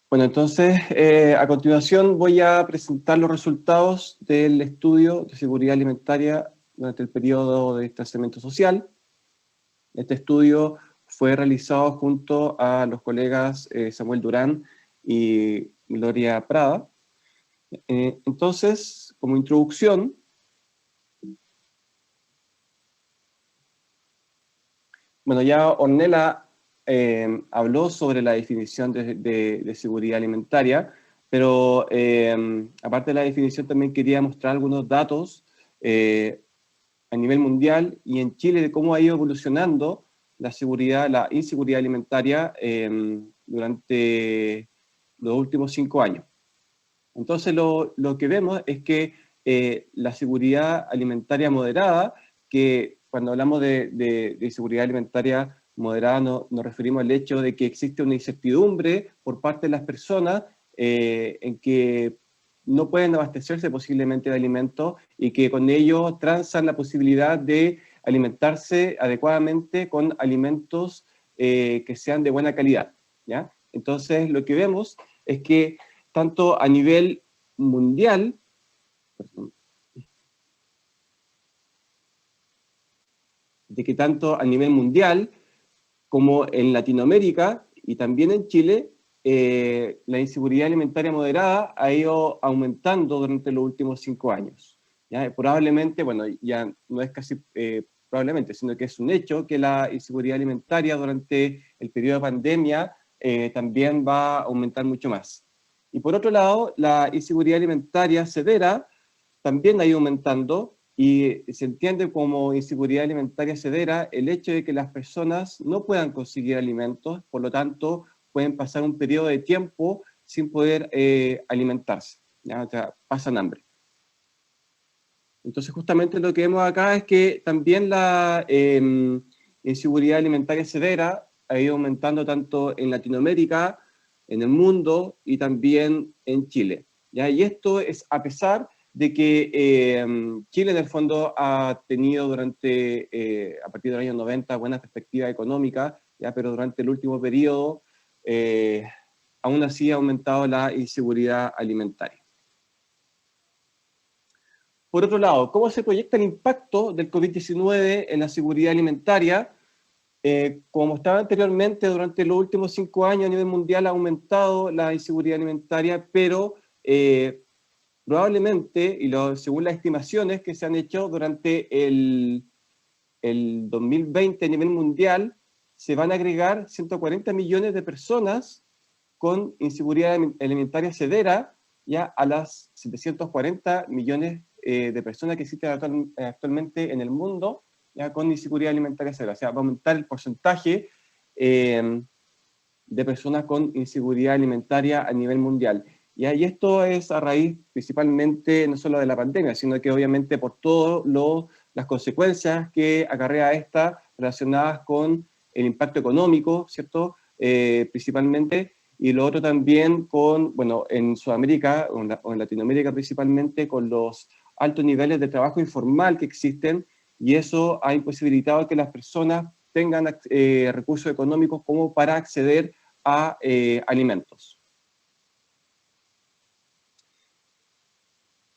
Bueno, entonces, a continuación voy a presentar los resultados del estudio de seguridad alimentaria durante el periodo de distanciamiento social. Este estudio fue realizado junto a los colegas Samuel Durán y Gloria Prada. Entonces, como introducción, bueno, ya Ornella habló sobre la definición de seguridad alimentaria, pero aparte de la definición también quería mostrar algunos datos a nivel mundial y en Chile de cómo ha ido evolucionando la inseguridad alimentaria durante los últimos 5 años. Entonces lo que vemos es que la seguridad alimentaria moderada, que cuando hablamos de seguridad alimentaria moderada nos referimos al hecho de que existe una incertidumbre por parte de las personas en que no pueden abastecerse posiblemente de alimentos y que con ello transan la posibilidad de alimentarse adecuadamente con alimentos que sean de buena calidad, ¿ya? Entonces lo que vemos es que tanto a nivel mundial, como en Latinoamérica y también en Chile, la inseguridad alimentaria moderada ha ido aumentando durante los últimos 5 años. ¿Ya? Probablemente, bueno, ya no es casi probablemente, sino que es un hecho que la inseguridad alimentaria durante el periodo de pandemia también va a aumentar mucho más. Y por otro lado, la inseguridad alimentaria severa también ha ido aumentando y se entiende como inseguridad alimentaria severa el hecho de que las personas no puedan conseguir alimentos, por lo tanto pueden pasar un periodo de tiempo sin poder alimentarse, ¿ya? O sea, pasan hambre. Entonces justamente lo que vemos acá es que también la inseguridad alimentaria severa ha ido aumentando tanto en Latinoamérica, en el mundo y también en Chile, ¿ya? Y esto es a pesar de que Chile en el fondo ha tenido durante, a partir del año 90, buena perspectiva económica, ¿ya? Pero durante el último periodo aún así ha aumentado la inseguridad alimentaria. Por otro lado, ¿cómo se proyecta el impacto del COVID-19 en la seguridad alimentaria? Como mostraba anteriormente, durante los últimos 5 años a nivel mundial ha aumentado la inseguridad alimentaria, pero probablemente, y según las estimaciones que se han hecho durante el 2020 a nivel mundial, se van a agregar 140 millones de personas con inseguridad alimentaria severa, ya a las 740 millones de personas que existen actualmente en el mundo, ya con inseguridad alimentaria severa. O sea, va a aumentar el porcentaje de personas con inseguridad alimentaria a nivel mundial. Y esto es a raíz principalmente no solo de la pandemia, sino que obviamente por todas las consecuencias que acarrea esta relacionadas con el impacto económico, ¿cierto? Principalmente, y lo otro también con, bueno, en Sudamérica o en Latinoamérica principalmente, con los altos niveles de trabajo informal que existen, y eso ha imposibilitado que las personas tengan recursos económicos como para acceder a alimentos.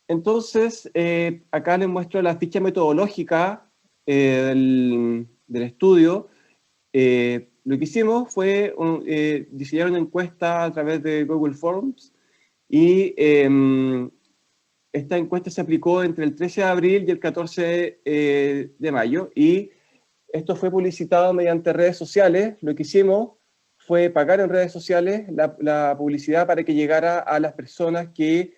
Entonces, acá les muestro la ficha metodológica del estudio. Lo que hicimos fue diseñar una encuesta a través de Google Forms, y esta encuesta se aplicó entre el 13 de abril y el 14 de mayo, y esto fue publicitado mediante redes sociales. Lo que hicimos fue pagar en redes sociales la publicidad para que llegara a las personas que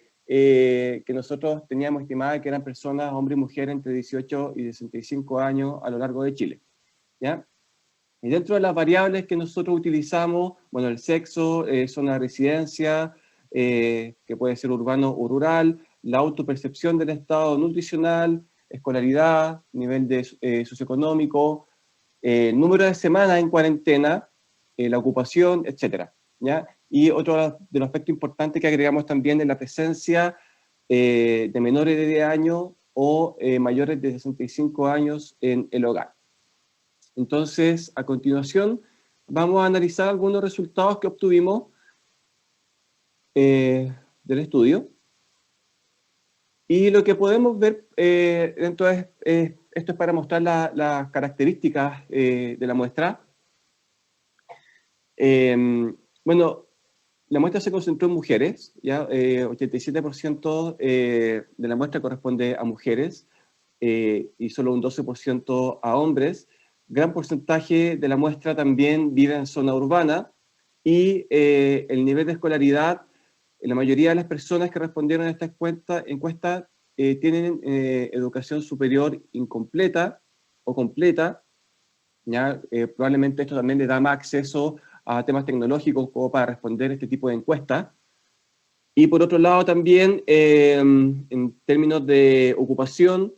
nosotros teníamos estimada que eran personas, hombres y mujeres, entre 18 y 65 años a lo largo de Chile, ¿ya? Y dentro de las variables que nosotros utilizamos, bueno, el sexo, zona de residencia, que puede ser urbano o rural, la autopercepción del estado nutricional, escolaridad, nivel socioeconómico, número de semanas en cuarentena, la ocupación, etcétera, ¿ya? Y otro de los aspectos importantes que agregamos también es la presencia de menores de 10 años o mayores de 65 años en el hogar. Entonces, a continuación, vamos a analizar algunos resultados que obtuvimos del estudio. Y lo que podemos ver dentro de esto es para mostrar las características de la muestra. Bueno, la muestra se concentró en mujeres, ya 87% de la muestra corresponde a mujeres y solo un 12% a hombres. Gran porcentaje de la muestra también vive en zona urbana, y el nivel de escolaridad, la mayoría de las personas que respondieron a esta encuesta tienen educación superior incompleta o completa, ¿ya? Probablemente esto también le da más acceso a temas tecnológicos como para responder este tipo de encuestas. Y por otro lado también, en términos de ocupación,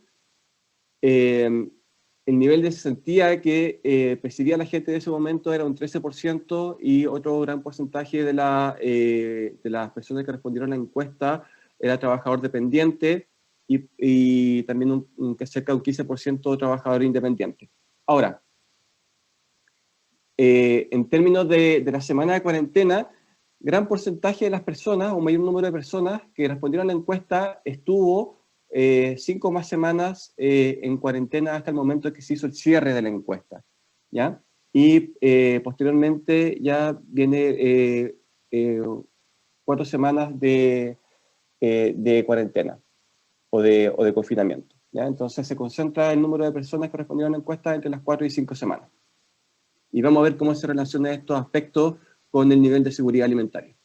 el nivel de cesantía que percibía la gente de ese momento era un 13%, y otro gran porcentaje de las personas que respondieron a la encuesta era trabajador dependiente, y también cerca de un 15% trabajador independiente. Ahora, en términos de la semana de cuarentena, gran porcentaje de las personas, o mayor número de personas que respondieron a la encuesta, estuvo 5 más semanas en cuarentena hasta el momento en que se hizo el cierre de la encuesta, ¿ya? Y posteriormente ya viene 4 semanas de cuarentena o de confinamiento, ¿ya? Entonces se concentra el número de personas que respondieron a la encuesta entre las 4 y 5 semanas. Y vamos a ver cómo se relacionan estos aspectos con el nivel de seguridad alimentaria.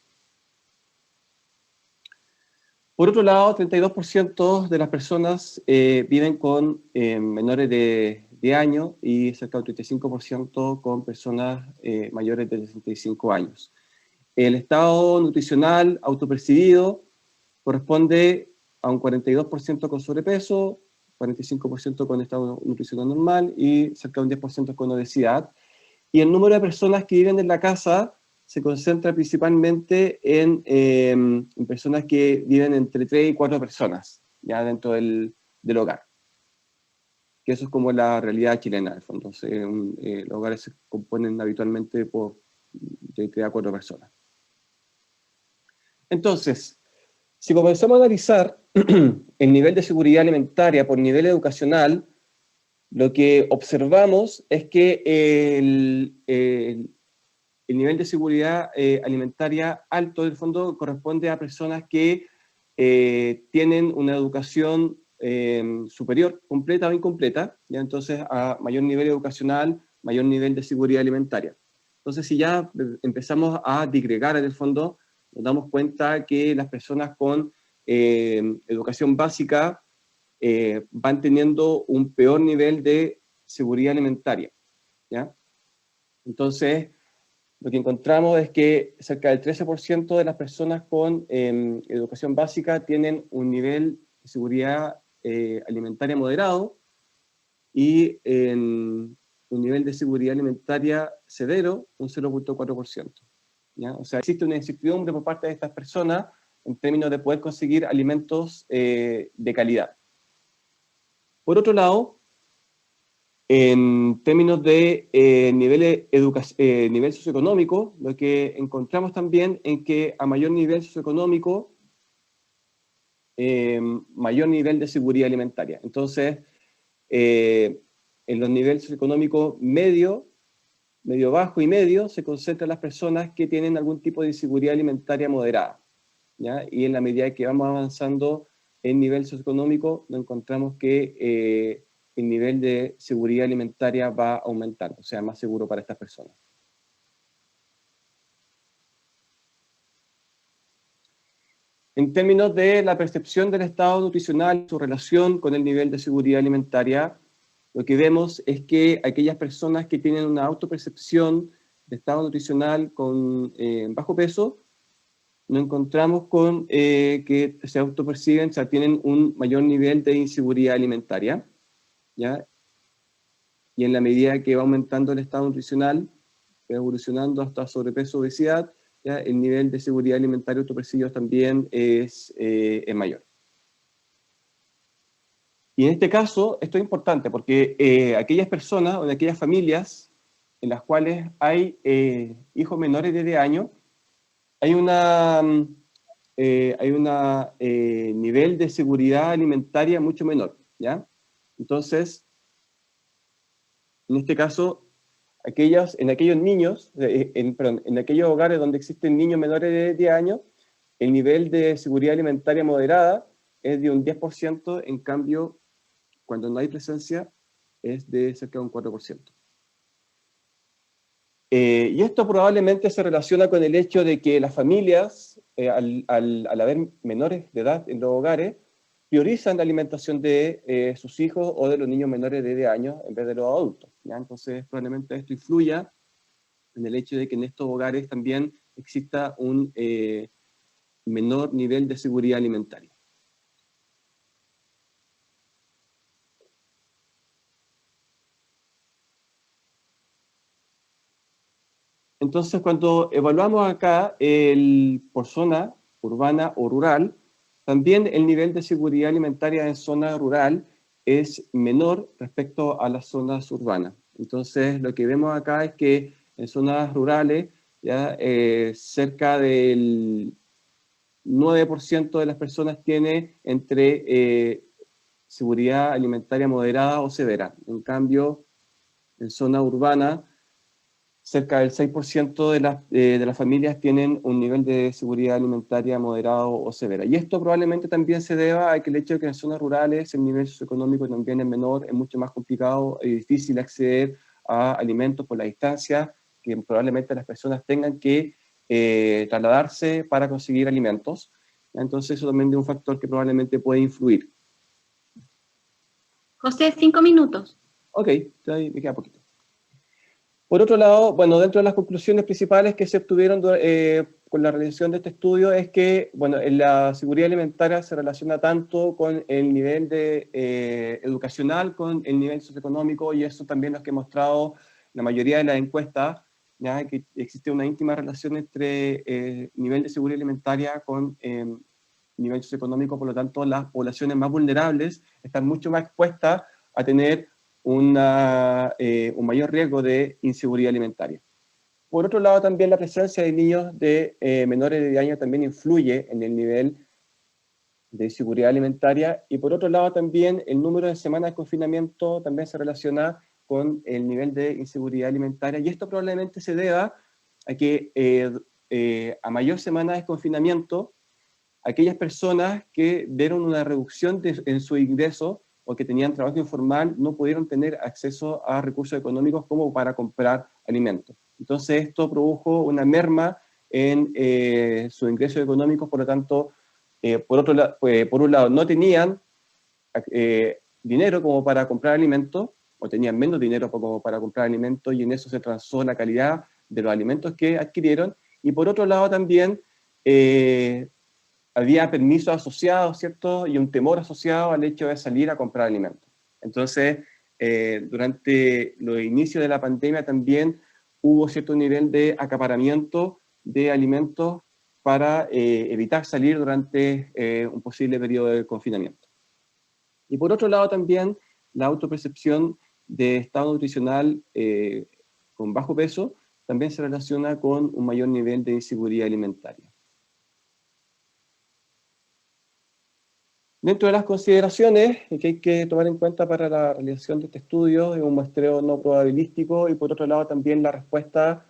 Por otro lado, 32% de las personas viven con menores de 10 años y cerca del 35% con personas mayores de 65 años. El estado nutricional autopercibido corresponde a un 42% con sobrepeso, 45% con estado nutricional normal y cerca de un 10% con obesidad. Y el número de personas que viven en la casa se concentra principalmente en personas que viven entre 3 y 4 personas, ya dentro del hogar. Que eso es como la realidad chilena, en el fondo. Los hogares se componen habitualmente de 3 a 4 personas. Entonces, si comenzamos a analizar el nivel de seguridad alimentaria por nivel educacional, lo que observamos es que el nivel de seguridad alimentaria alto, en el fondo, corresponde a personas que tienen una educación superior, completa o incompleta, ¿ya? Entonces a mayor nivel educacional, mayor nivel de seguridad alimentaria. Entonces si ya empezamos a digregar en el fondo, nos damos cuenta que las personas con educación básica van teniendo un peor nivel de seguridad alimentaria, ¿ya? Entonces, lo que encontramos es que cerca del 13% de las personas con educación básica tienen un nivel de seguridad alimentaria moderado y un nivel de seguridad alimentaria severo, un 0.4%. ¿Ya? O sea, existe una incertidumbre por parte de estas personas en términos de poder conseguir alimentos de calidad. Por otro lado, en términos de nivel socioeconómico, lo que encontramos también es que a mayor nivel socioeconómico, mayor nivel de seguridad alimentaria. Entonces, en los niveles socioeconómicos medio, medio bajo y medio, se concentran las personas que tienen algún tipo de inseguridad alimentaria moderada, ¿ya? Y en la medida que vamos avanzando en nivel socioeconómico, nos encontramos que el nivel de seguridad alimentaria va aumentando, o sea, más seguro para estas personas. En términos de la percepción del estado nutricional y su relación con el nivel de seguridad alimentaria, lo que vemos es que aquellas personas que tienen una autopercepción de estado nutricional con bajo peso, nos encontramos con que se autoperciben, o sea, tienen un mayor nivel de inseguridad alimentaria, ¿ya? Y en la medida que va aumentando el estado nutricional, va evolucionando hasta sobrepeso, obesidad, ¿ya? El nivel de seguridad alimentaria autopercibido también es mayor. Y en este caso, esto es importante porque aquellas personas o de aquellas familias en las cuales hay hijos menores de 10 años, hay un nivel de seguridad alimentaria mucho menor, ¿ya? Entonces, en este caso, en aquellos niños, en aquellos hogares donde existen niños menores de 10 años, el nivel de seguridad alimentaria moderada es de un 10%, en cambio, cuando no hay presencia, es de cerca de un 4%. Y esto probablemente se relaciona con el hecho de que las familias, al haber menores de edad en los hogares, priorizan la alimentación de sus hijos o de los niños menores de 10 años en vez de los adultos, ¿ya? Entonces probablemente esto influya en el hecho de que en estos hogares también exista un menor nivel de seguridad alimentaria. Entonces, cuando evaluamos acá por zona urbana o rural, también el nivel de seguridad alimentaria en zona rural es menor respecto a las zonas urbanas. Entonces, lo que vemos acá es que en zonas rurales, ya cerca del 9% de las personas tiene entre seguridad alimentaria moderada o severa. En cambio, en zona urbana, cerca del 6% de las familias tienen un nivel de seguridad alimentaria moderado o severa. Y esto probablemente también se deba a que el hecho de que en zonas rurales el nivel socioeconómico también es menor, es mucho más complicado y difícil acceder a alimentos por la distancia, que probablemente las personas tengan que trasladarse para conseguir alimentos. Entonces eso también es un factor que probablemente puede influir. José, 5 minutos. Ok, ahí me queda poquito. Por otro lado, bueno, dentro de las conclusiones principales que se obtuvieron con la realización de este estudio es que, bueno, la seguridad alimentaria se relaciona tanto con el nivel educacional, con el nivel socioeconómico, y eso también es lo que ha mostrado la mayoría de las encuestas, ya que existe una íntima relación entre nivel de seguridad alimentaria con nivel socioeconómico. Por lo tanto, las poblaciones más vulnerables están mucho más expuestas a tener un mayor riesgo de inseguridad alimentaria. Por otro lado, también la presencia de niños de menores de 10 años también influye en el nivel de inseguridad alimentaria, y por otro lado también el número de semanas de confinamiento también se relaciona con el nivel de inseguridad alimentaria, y esto probablemente se deba a que a mayor semana de confinamiento, aquellas personas que dieron una reducción en su ingreso o que tenían trabajo informal no pudieron tener acceso a recursos económicos como para comprar alimentos. Entonces esto produjo una merma en sus ingresos económicos, por lo tanto, por un lado no tenían dinero como para comprar alimentos, o tenían menos dinero como para comprar alimentos, y en eso se transó la calidad de los alimentos que adquirieron, y por otro lado también había permisos asociados, ¿cierto? Y un temor asociado al hecho de salir a comprar alimentos. Entonces, durante los inicios de la pandemia también hubo cierto nivel de acaparamiento de alimentos para evitar salir durante un posible periodo de confinamiento. Y por otro lado también la autopercepción de estado nutricional con bajo peso también se relaciona con un mayor nivel de inseguridad alimentaria. Dentro de las consideraciones que hay que tomar en cuenta para la realización de este estudio, es un muestreo no probabilístico, y por otro lado también la respuesta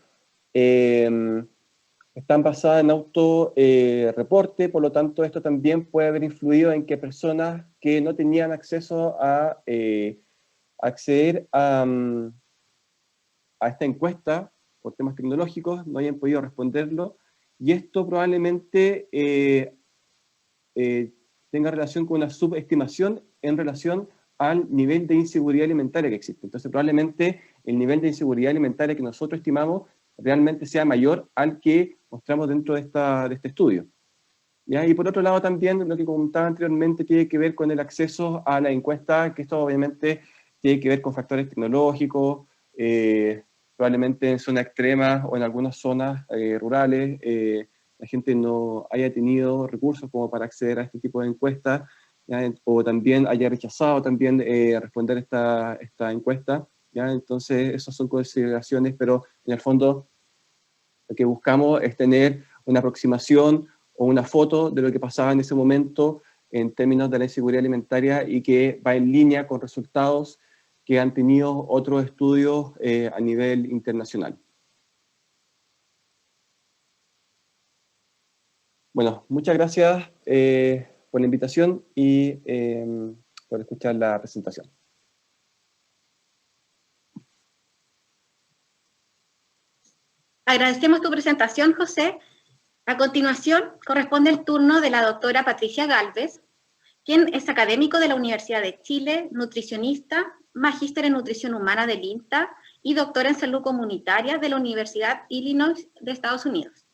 están basadas en autorreporte, por lo tanto esto también puede haber influido en que personas que no tenían acceso a acceder a esta encuesta por temas tecnológicos no hayan podido responderlo, y esto probablemente tenga relación con una subestimación en relación al nivel de inseguridad alimentaria que existe. Entonces probablemente el nivel de inseguridad alimentaria que nosotros estimamos realmente sea mayor al que mostramos dentro de este estudio. ¿Ya? Y por otro lado también lo que comentaba anteriormente tiene que ver con el acceso a la encuesta, que esto obviamente tiene que ver con factores tecnológicos, probablemente en zonas extremas o en algunas zonas rurales, la gente no haya tenido recursos como para acceder a este tipo de encuestas, ¿ya? O también haya rechazado también responder esta encuesta, ¿ya? Entonces esas son consideraciones, pero en el fondo lo que buscamos es tener una aproximación o una foto de lo que pasaba en ese momento en términos de la inseguridad alimentaria, y que va en línea con resultados que han tenido otros estudios a nivel internacional. Bueno, muchas gracias por la invitación y por escuchar la presentación. Agradecemos tu presentación, José. A continuación, corresponde el turno de la doctora Patricia Gálvez, quien es académico de la Universidad de Chile, nutricionista, magíster en nutrición humana del INTA y doctora en salud comunitaria de la Universidad Illinois de Estados Unidos.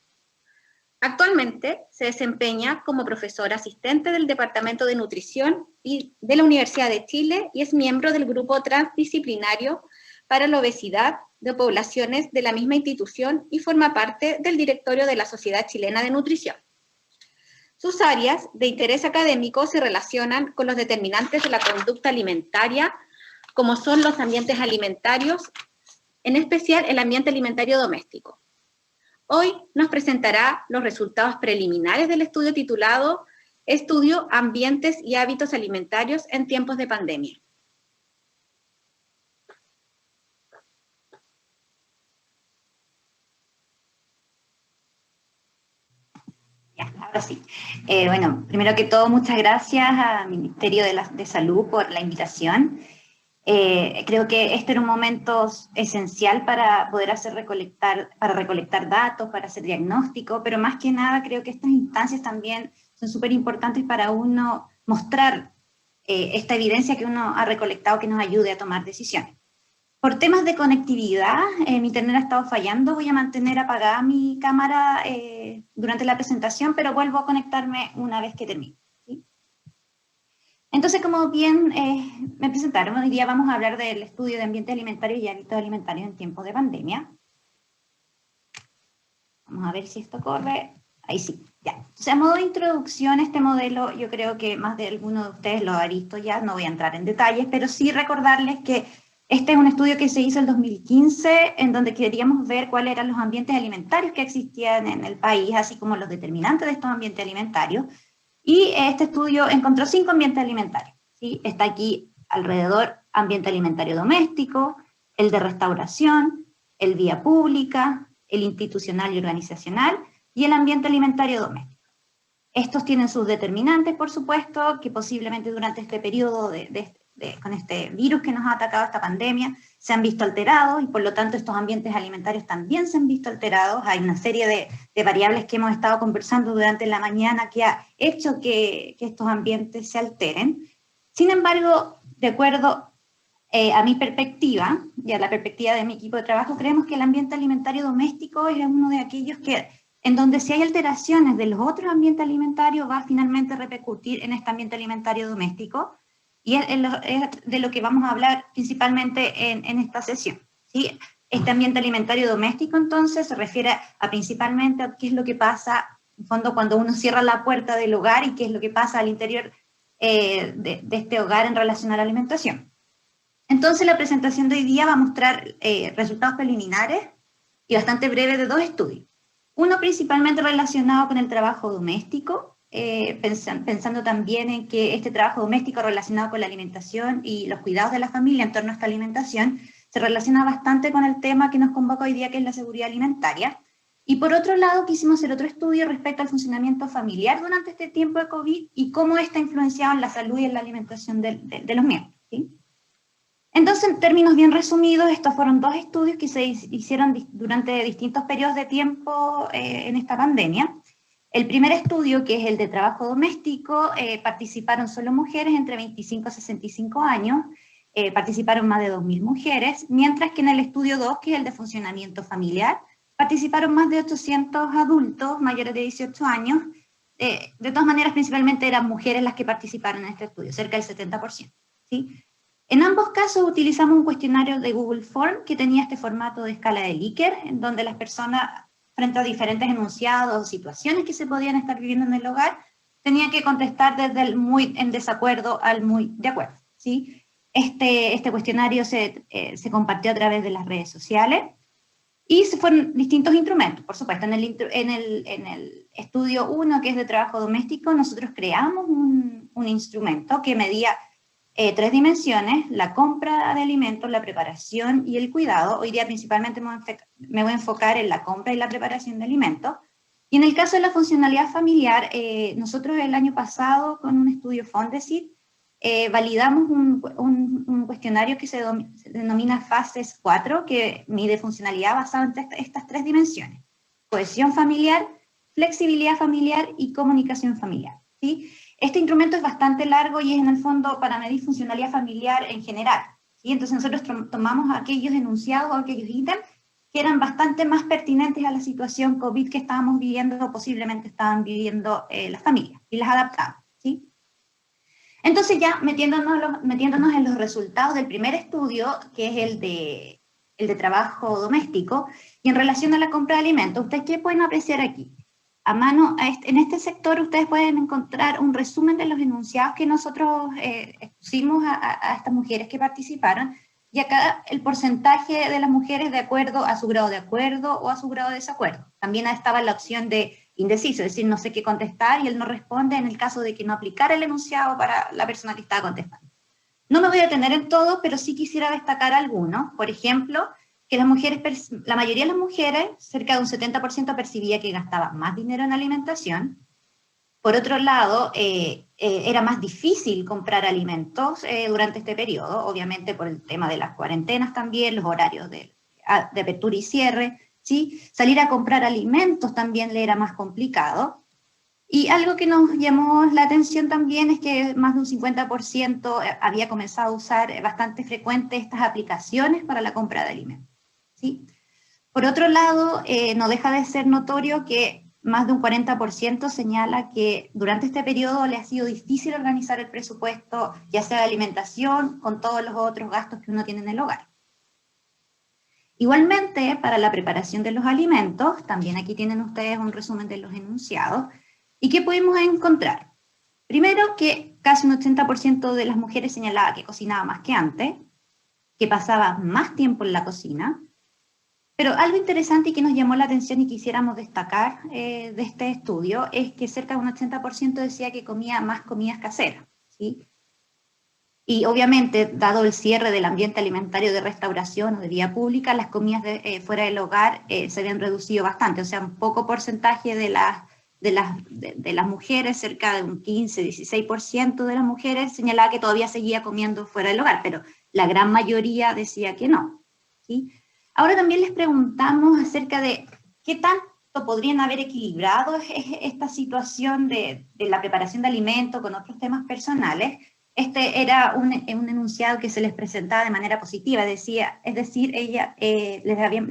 Actualmente se desempeña como profesora asistente del Departamento de Nutrición de la Universidad de Chile y es miembro del grupo transdisciplinario para la obesidad de poblaciones de la misma institución y forma parte del directorio de la Sociedad Chilena de Nutrición. Sus áreas de interés académico se relacionan con los determinantes de la conducta alimentaria, como son los ambientes alimentarios, en especial el ambiente alimentario doméstico. Hoy nos presentará los resultados preliminares del estudio titulado Estudio Ambientes y Hábitos Alimentarios en Tiempos de Pandemia. Ya, ahora sí. Bueno, primero que todo, muchas gracias al Ministerio de Salud por la invitación. Creo que este era un momento esencial para poder recolectar datos, para hacer diagnóstico, pero más que nada creo que estas instancias también son súper importantes para uno mostrar esta evidencia que uno ha recolectado que nos ayude a tomar decisiones. Por temas de conectividad, mi internet ha estado fallando, voy a mantener apagada mi cámara durante la presentación, pero vuelvo a conectarme una vez que termine. ¿Sí? Entonces, como bien me presentaron, hoy día vamos a hablar del estudio de ambiente alimentario y hábitos alimentarios en tiempos de pandemia. Vamos a ver si esto corre. Ahí sí, ya. Entonces, a modo de introducción, este modelo, yo creo que más de alguno de ustedes lo ha visto ya, no voy a entrar en detalles, pero sí recordarles que este es un estudio que se hizo en 2015, en donde queríamos ver cuáles eran los ambientes alimentarios que existían en el país, así como los determinantes de estos ambientes alimentarios. Y este estudio encontró 5 ambientes alimentarios. ¿Sí? Está aquí alrededor ambiente alimentario doméstico, el de restauración, el vía pública, el institucional y organizacional, y el ambiente alimentario doméstico. Estos tienen sus determinantes, por supuesto, que posiblemente durante este periodo con este virus que nos ha atacado, esta pandemia, se han visto alterados, y por lo tanto estos ambientes alimentarios también se han visto alterados. Hay una serie de variables que hemos estado conversando durante la mañana que ha hecho que estos ambientes se alteren. Sin embargo, de acuerdo a mi perspectiva, y a la perspectiva de mi equipo de trabajo, creemos que el ambiente alimentario doméstico es uno de aquellos en donde si hay alteraciones de los otros ambientes alimentarios, va a finalmente repercutir en este ambiente alimentario doméstico, y es de lo que vamos a hablar principalmente en esta sesión. ¿Sí? Este ambiente alimentario doméstico, entonces, se refiere principalmente a qué es lo que pasa, en fondo, cuando uno cierra la puerta del hogar, y qué es lo que pasa al interior de este hogar en relación a la alimentación. Entonces, la presentación de hoy día va a mostrar resultados preliminares y bastante breves de 2 estudios. Uno principalmente relacionado con el trabajo doméstico, pensando también en que este trabajo doméstico relacionado con la alimentación y los cuidados de la familia en torno a esta alimentación se relaciona bastante con el tema que nos convoca hoy día, que es la seguridad alimentaria. Y por otro lado, quisimos hacer otro estudio respecto al funcionamiento familiar durante este tiempo de COVID y cómo está influenciado en la salud y en la alimentación de los miembros. ¿Sí? Entonces, en términos bien resumidos, estos fueron 2 estudios que se hicieron durante distintos periodos de tiempo en esta pandemia. El primer estudio, que es el de trabajo doméstico, participaron solo mujeres entre 25 y 65 años, participaron más de 2.000 mujeres, mientras que en el estudio 2, que es el de funcionamiento familiar, participaron más de 800 adultos mayores de 18 años. De todas maneras, principalmente eran mujeres las que participaron en este estudio, cerca del 70%. ¿Sí? En ambos casos utilizamos un cuestionario de Google Form que tenía este formato de escala de Likert, en donde las personas, frente a diferentes enunciados o situaciones que se podían estar viviendo en el hogar, tenían que contestar desde el muy en desacuerdo al muy de acuerdo. ¿Sí? Este cuestionario se compartió a través de las redes sociales, y se fueron distintos instrumentos, por supuesto. En el estudio 1, que es de trabajo doméstico, nosotros creamos un instrumento que medía 3 dimensiones: la compra de alimentos, la preparación y el cuidado. Hoy día principalmente me voy a enfocar en la compra y la preparación de alimentos. Y en el caso de la funcionalidad familiar, nosotros el año pasado, con un estudio Fondesit, validamos un cuestionario que se denomina FASES 4, que mide funcionalidad basada en estas 3 dimensiones: cohesión familiar, flexibilidad familiar y comunicación familiar. ¿Sí? Este instrumento es bastante largo y es en el fondo para medir funcionalidad familiar en general. ¿Sí? Entonces nosotros tomamos aquellos enunciados o aquellos ítems que eran bastante más pertinentes a la situación COVID que estábamos viviendo o posiblemente estaban viviendo las familias, y las adaptamos. ¿Sí? Entonces, ya metiéndonos en los resultados del primer estudio, que es el de trabajo doméstico, y en relación a la compra de alimentos, ¿ustedes qué pueden apreciar aquí? A mano, en este sector ustedes pueden encontrar un resumen de los enunciados que nosotros expusimos a estas mujeres que participaron, y acá el porcentaje de las mujeres de acuerdo a su grado de acuerdo o a su grado de desacuerdo. También estaba la opción de indeciso, es decir, no sé qué contestar, y él no responde en el caso de que no aplicara el enunciado para la persona que estaba contestando. No me voy a detener en todo, pero sí quisiera destacar algunos. Por ejemplo, que la mayoría de las mujeres, cerca de un 70%, percibía que gastaba más dinero en alimentación. Por otro lado, era más difícil comprar alimentos durante este periodo, obviamente por el tema de las cuarentenas también, los horarios de apertura y cierre, ¿sí? Salir a comprar alimentos también le era más complicado. Y algo que nos llamó la atención también es que más de un 50% había comenzado a usar bastante frecuente estas aplicaciones para la compra de alimentos, ¿sí? Por otro lado, no deja de ser notorio que más de un 40% señala que durante este periodo le ha sido difícil organizar el presupuesto, ya sea de alimentación, con todos los otros gastos que uno tiene en el hogar. Igualmente, para la preparación de los alimentos, también aquí tienen ustedes un resumen de los enunciados. ¿Y qué pudimos encontrar? Primero, que casi un 80% de las mujeres señalaba que cocinaba más que antes, que pasaba más tiempo en la cocina, pero algo interesante y que nos llamó la atención y quisiéramos destacar de este estudio es que cerca de un 80% decía que comía más comidas caseras, ¿sí? Y obviamente, dado el cierre del ambiente alimentario de restauración o de vía pública, las comidas fuera del hogar se habían reducido bastante, o sea, un poco porcentaje de las mujeres, cerca de un 15-16% de las mujeres señalaba que todavía seguía comiendo fuera del hogar, pero la gran mayoría decía que no, ¿sí? Ahora también les preguntamos acerca de qué tanto podrían haber equilibrado esta situación de la preparación de alimentos con otros temas personales. Este era un enunciado que se les presentaba de manera positiva, les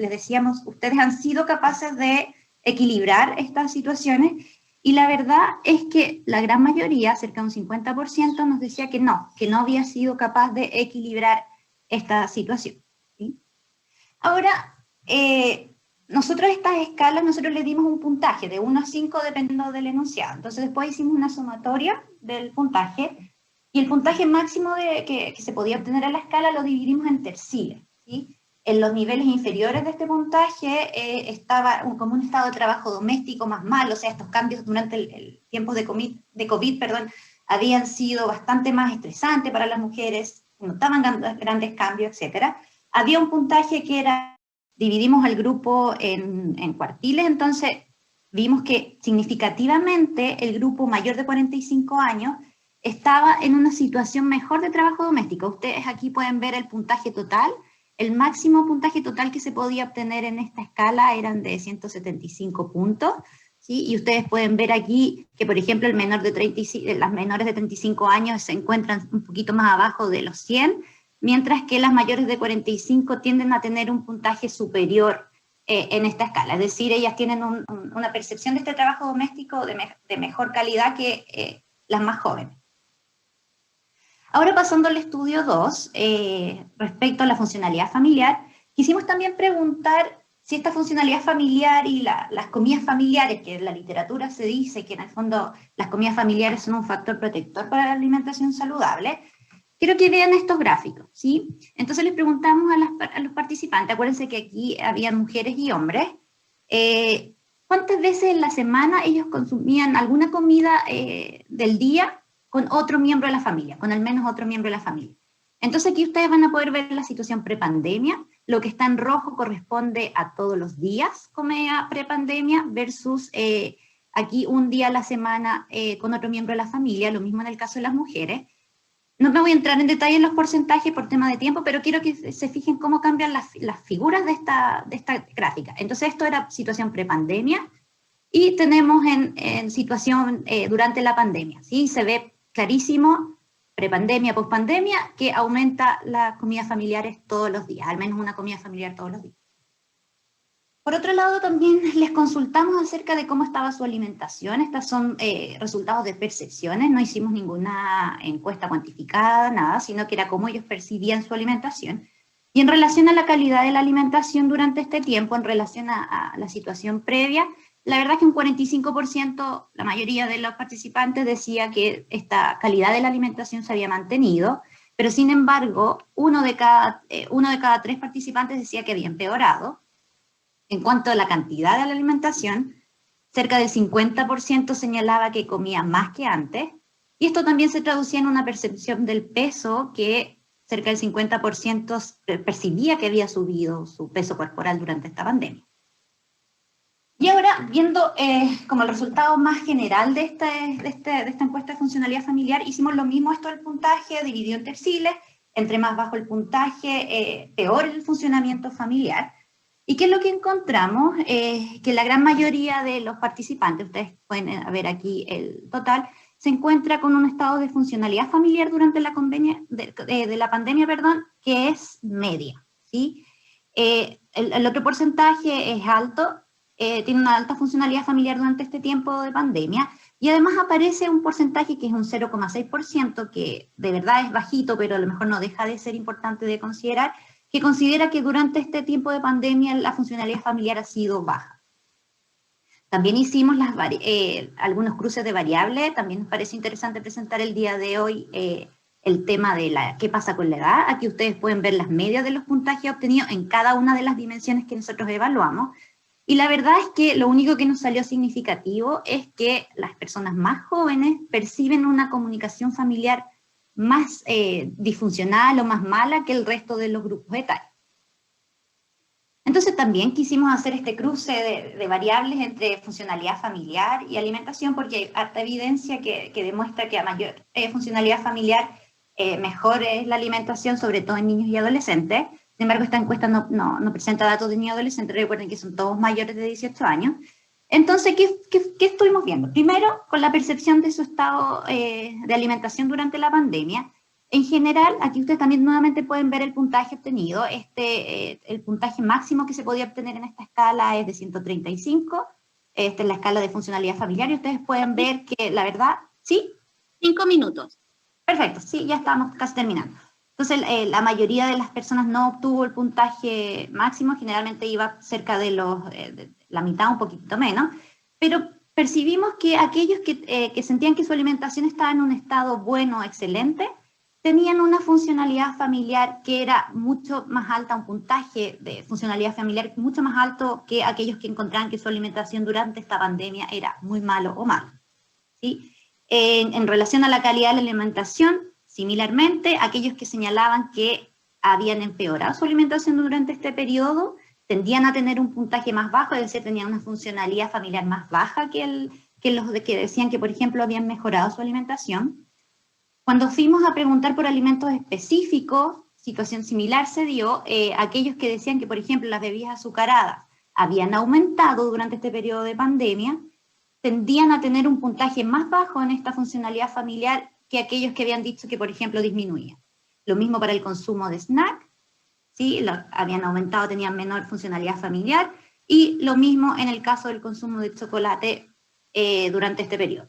decíamos, ustedes han sido capaces de equilibrar estas situaciones, y la verdad es que la gran mayoría, cerca de un 50%, nos decía que no había sido capaz de equilibrar esta situación, ¿sí? Ahora, nosotros estas escalas, nosotros le dimos un puntaje de 1 a 5 dependiendo del enunciado, entonces después hicimos una sumatoria del puntaje, y el puntaje máximo que se podía obtener en la escala lo dividimos en terciles, ¿sí? En los niveles inferiores de este puntaje estaba como un estado de trabajo doméstico más malo, o sea, estos cambios durante el tiempo de COVID, habían sido bastante más estresantes para las mujeres, notaban grandes cambios, etc. Había un puntaje que era, dividimos al grupo en cuartiles, entonces vimos que significativamente el grupo mayor de 45 años estaba en una situación mejor de trabajo doméstico. Ustedes aquí pueden ver el puntaje total. El máximo puntaje total que se podía obtener en esta escala eran de 175 puntos, ¿sí? Y ustedes pueden ver aquí que, por ejemplo, las menores de 35 años se encuentran un poquito más abajo de los 100, mientras que las mayores de 45 tienden a tener un puntaje superior en esta escala. Es decir, ellas tienen una percepción de este trabajo doméstico de mejor calidad que las más jóvenes. Ahora pasando al estudio 2, respecto a la funcionalidad familiar, quisimos también preguntar si esta funcionalidad familiar y las comidas familiares, que en la literatura se dice que en el fondo las comidas familiares son un factor protector para la alimentación saludable. Quiero que vean estos gráficos, ¿sí? Entonces les preguntamos a los participantes, acuérdense que aquí había mujeres y hombres, ¿cuántas veces en la semana ellos consumían alguna comida del día con otro miembro de la familia, con al menos otro miembro de la familia? Entonces aquí ustedes van a poder ver la situación prepandemia. Lo que está en rojo corresponde a todos los días comida prepandemia versus aquí un día a la semana con otro miembro de la familia, lo mismo en el caso de las mujeres. No me voy a entrar en detalle en los porcentajes por tema de tiempo, pero quiero que se fijen cómo cambian las figuras de esta gráfica. Entonces esto era situación prepandemia y tenemos en situación durante la pandemia, ¿sí? Se ve clarísimo, prepandemia, pospandemia, que aumenta las comidas familiares todos los días, al menos una comida familiar todos los días. Por otro lado, también les consultamos acerca de cómo estaba su alimentación. Estas son resultados de percepciones, no hicimos ninguna encuesta cuantificada, nada, sino que era cómo ellos percibían su alimentación. Y en relación a la calidad de la alimentación durante este tiempo, en relación a la situación previa, la verdad es que un 45%, la mayoría de los participantes decía que esta calidad de la alimentación se había mantenido, pero sin embargo, uno de cada 3 participantes decía que había empeorado. En cuanto a la cantidad de la alimentación, cerca del 50% señalaba que comía más que antes, y esto también se traducía en una percepción del peso que cerca del 50% percibía que había subido su peso corporal durante esta pandemia. Y ahora, viendo como el resultado más general de esta encuesta de funcionalidad familiar, hicimos lo mismo, esto del puntaje dividido en terciles, entre más bajo el puntaje, peor el funcionamiento familiar. ¿Y qué es lo que encontramos? Que la gran mayoría de los participantes, ustedes pueden ver aquí el total, se encuentra con un estado de funcionalidad familiar durante la pandemia, que es media, ¿sí? El otro porcentaje es alto, tiene una alta funcionalidad familiar durante este tiempo de pandemia, y además aparece un porcentaje que es un 0,6%, que de verdad es bajito, pero a lo mejor no deja de ser importante de considerar, que considera que durante este tiempo de pandemia la funcionalidad familiar ha sido baja. También hicimos algunos cruces de variables, también nos parece interesante presentar el día de hoy el tema de qué pasa con la edad. Aquí ustedes pueden ver las medias de los puntajes obtenidos en cada una de las dimensiones que nosotros evaluamos, y la verdad es que lo único que nos salió significativo es que las personas más jóvenes perciben una comunicación familiar más disfuncional o más mala que el resto de los grupos etarios. Entonces también quisimos hacer este cruce de variables entre funcionalidad familiar y alimentación, porque hay harta evidencia que demuestra que a mayor funcionalidad familiar, mejor es la alimentación, sobre todo en niños y adolescentes. Sin embargo, esta encuesta no presenta datos de niños y adolescentes, recuerden que son todos mayores de 18 años. Entonces, ¿qué estuvimos viendo? Primero, con la percepción de su estado de alimentación durante la pandemia. En general, aquí ustedes también nuevamente pueden ver el puntaje obtenido. El puntaje máximo que se podía obtener en esta escala es de 135. Esta es la escala de funcionalidad familiar, y ustedes pueden ver que, la verdad, ¿sí? 5 minutos. Perfecto, sí, ya estamos casi terminando. Entonces, la mayoría de las personas no obtuvo el puntaje máximo, generalmente iba cerca de la mitad, un poquito menos, pero percibimos que aquellos que sentían que su alimentación estaba en un estado bueno, excelente, tenían una funcionalidad familiar que era mucho más alta, un puntaje de funcionalidad familiar mucho más alto que aquellos que encontraban que su alimentación durante esta pandemia era muy malo o malo, ¿sí? En relación a la calidad de la alimentación, similarmente, aquellos que señalaban que habían empeorado su alimentación durante este periodo tendían a tener un puntaje más bajo, es decir, tenían una funcionalidad familiar más baja que los que decían que, por ejemplo, habían mejorado su alimentación. Cuando fuimos a preguntar por alimentos específicos, situación similar se dio. Aquellos que decían que, por ejemplo, las bebidas azucaradas habían aumentado durante este periodo de pandemia, tendían a tener un puntaje más bajo en esta funcionalidad familiar que aquellos que habían dicho que, por ejemplo, disminuía. Lo mismo para el consumo de snack, ¿sí? Habían aumentado, tenían menor funcionalidad familiar, y lo mismo en el caso del consumo de chocolate durante este periodo.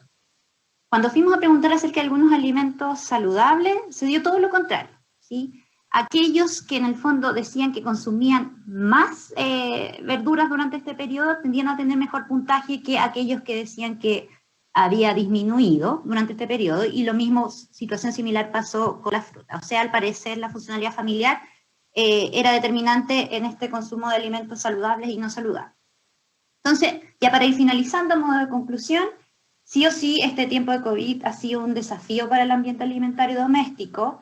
Cuando fuimos a preguntar acerca de algunos alimentos saludables, se dio todo lo contrario, ¿sí? Aquellos que en el fondo decían que consumían más verduras durante este periodo tendían a tener mejor puntaje que aquellos que decían que había disminuido durante este periodo, y lo mismo, situación similar pasó con la fruta. O sea, al parecer la funcionalidad familiar era determinante en este consumo de alimentos saludables y no saludables. Entonces, ya para ir finalizando, a modo de conclusión, sí o sí este tiempo de COVID ha sido un desafío para el ambiente alimentario doméstico.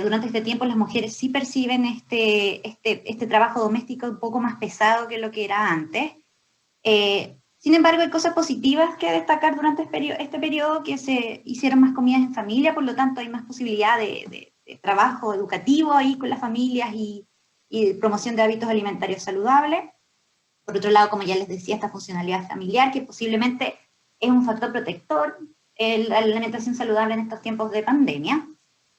Durante este tiempo las mujeres sí perciben este trabajo doméstico un poco más pesado que lo que era antes. Sin embargo, hay cosas positivas que destacar durante este periodo, que se hicieron más comidas en familia, por lo tanto hay más posibilidad de trabajo educativo ahí con las familias y promoción de hábitos alimentarios saludables. Por otro lado, como ya les decía, esta funcionalidad familiar, que posiblemente es un factor protector, la alimentación saludable en estos tiempos de pandemia.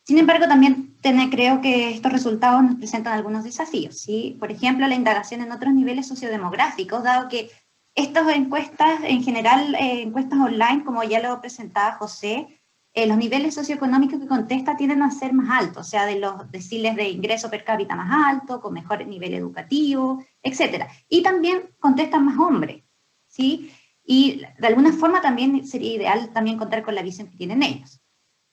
Sin embargo, también creo que estos resultados nos presentan algunos desafíos, ¿sí? Por ejemplo, la indagación en otros niveles sociodemográficos, dado que estas encuestas, en general, encuestas online, como ya lo presentaba José, los niveles socioeconómicos que contesta tienden a ser más altos, o sea, de los deciles de ingreso per cápita más alto, con mejor nivel educativo, etc. Y también contestan más hombres, ¿sí? Y de alguna forma también sería ideal también contar con la visión que tienen ellos.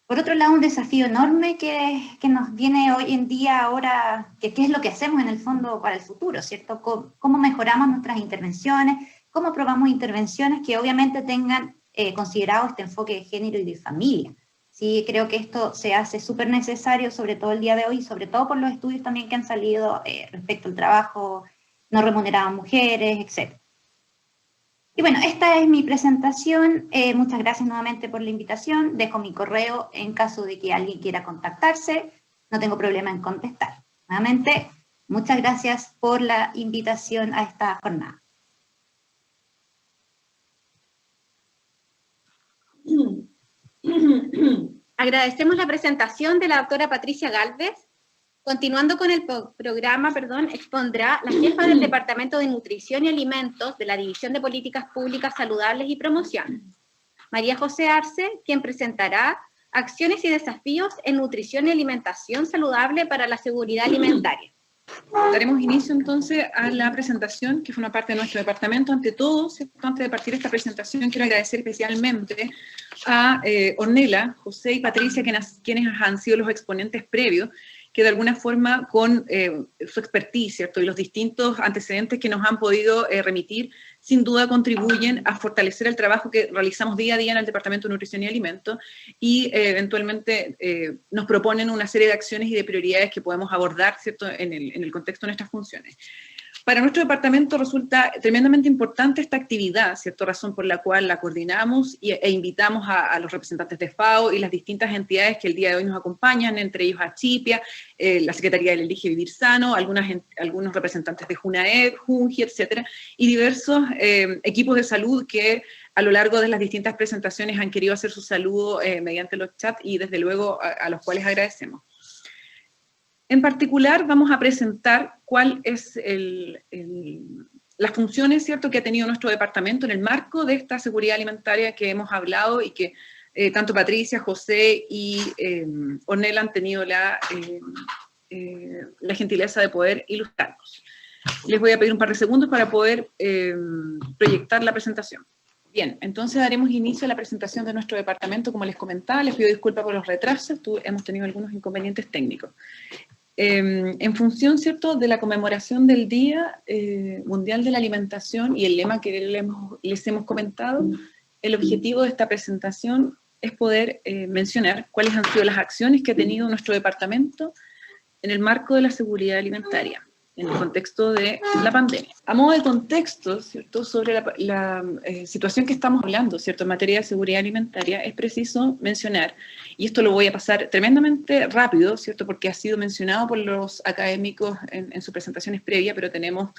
Por otro lado, un desafío enorme que nos viene hoy en día ahora, que qué es lo que hacemos en el fondo para el futuro, ¿cierto? ¿Cómo mejoramos nuestras intervenciones? ¿Cómo probamos intervenciones que obviamente tengan considerado este enfoque de género y de familia? Sí, creo que esto se hace súper necesario, sobre todo el día de hoy, sobre todo por los estudios también que han salido respecto al trabajo no remunerado a mujeres, etc. Y bueno, esta es mi presentación. Muchas gracias nuevamente por la invitación. Dejo mi correo en caso de que alguien quiera contactarse. No tengo problema en contestar. Nuevamente, Muchas gracias por la invitación a esta jornada. Agradecemos la presentación de la doctora Patricia Gálvez. Continuando con el programa, expondrá la jefa del Departamento de Nutrición y Alimentos de la División de Políticas Públicas Saludables y Promoción, María José Arce, quien presentará acciones y desafíos en nutrición y alimentación saludable para la seguridad alimentaria. Daremos inicio entonces a la presentación que forma parte de nuestro departamento. Ante todo, antes de partir esta presentación, quiero agradecer especialmente a Ornella, José y Patricia, quienes han sido los exponentes previos, que de alguna forma con su expertise, ¿cierto? Y los distintos antecedentes que nos han podido remitir, sin duda contribuyen a fortalecer el trabajo que realizamos día a día en el Departamento de Nutrición y Alimentos y eventualmente nos proponen una serie de acciones y de prioridades que podemos abordar, ¿cierto? En el contexto de nuestras funciones. Para nuestro departamento resulta tremendamente importante esta actividad, ¿cierto? Razón por la cual la coordinamos e invitamos a los representantes de FAO y las distintas entidades que el día de hoy nos acompañan, entre ellos a Chipia, la Secretaría del Elige Vivir Sano, algunos representantes de JUNAED, JUNGI, etcétera, y diversos equipos de salud que a lo largo de las distintas presentaciones han querido hacer su saludo mediante los chats y desde luego a los cuales agradecemos. En particular, vamos a presentar cuál es las funciones, ¿cierto?, que ha tenido nuestro departamento en el marco de esta seguridad alimentaria que hemos hablado y que tanto Patricia, José y Ornella han tenido la gentileza de poder ilustrarnos. Les voy a pedir un par de segundos para poder proyectar la presentación. Bien, entonces daremos inicio a la presentación de nuestro departamento. Como les comentaba, les pido disculpas por los retrasos, hemos tenido algunos inconvenientes técnicos. En función, ¿cierto?, de la conmemoración del Día Mundial de la Alimentación y el lema que les hemos comentado, el objetivo de esta presentación es poder mencionar cuáles han sido las acciones que ha tenido nuestro departamento en el marco de la seguridad alimentaria, en el contexto de la pandemia. A modo de contexto, ¿cierto?, sobre la situación que estamos hablando, ¿cierto?, en materia de seguridad alimentaria, es preciso mencionar, y esto lo voy a pasar tremendamente rápido, ¿cierto?, porque ha sido mencionado por los académicos en sus presentaciones previas, pero tenemos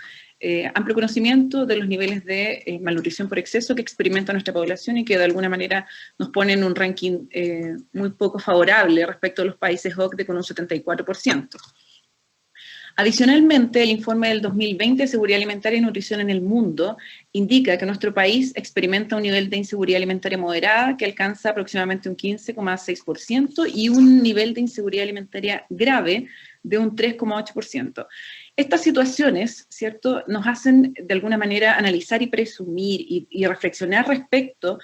amplio conocimiento de los niveles de malnutrición por exceso que experimenta nuestra población y que de alguna manera nos pone en un ranking muy poco favorable respecto a los países OCDE con un 74%. Adicionalmente, el informe del 2020 de Seguridad Alimentaria y Nutrición en el Mundo indica que nuestro país experimenta un nivel de inseguridad alimentaria moderada que alcanza aproximadamente un 15,6% y un nivel de inseguridad alimentaria grave de un 3,8%. Estas situaciones, ¿cierto?, nos hacen de alguna manera analizar y presumir y reflexionar respecto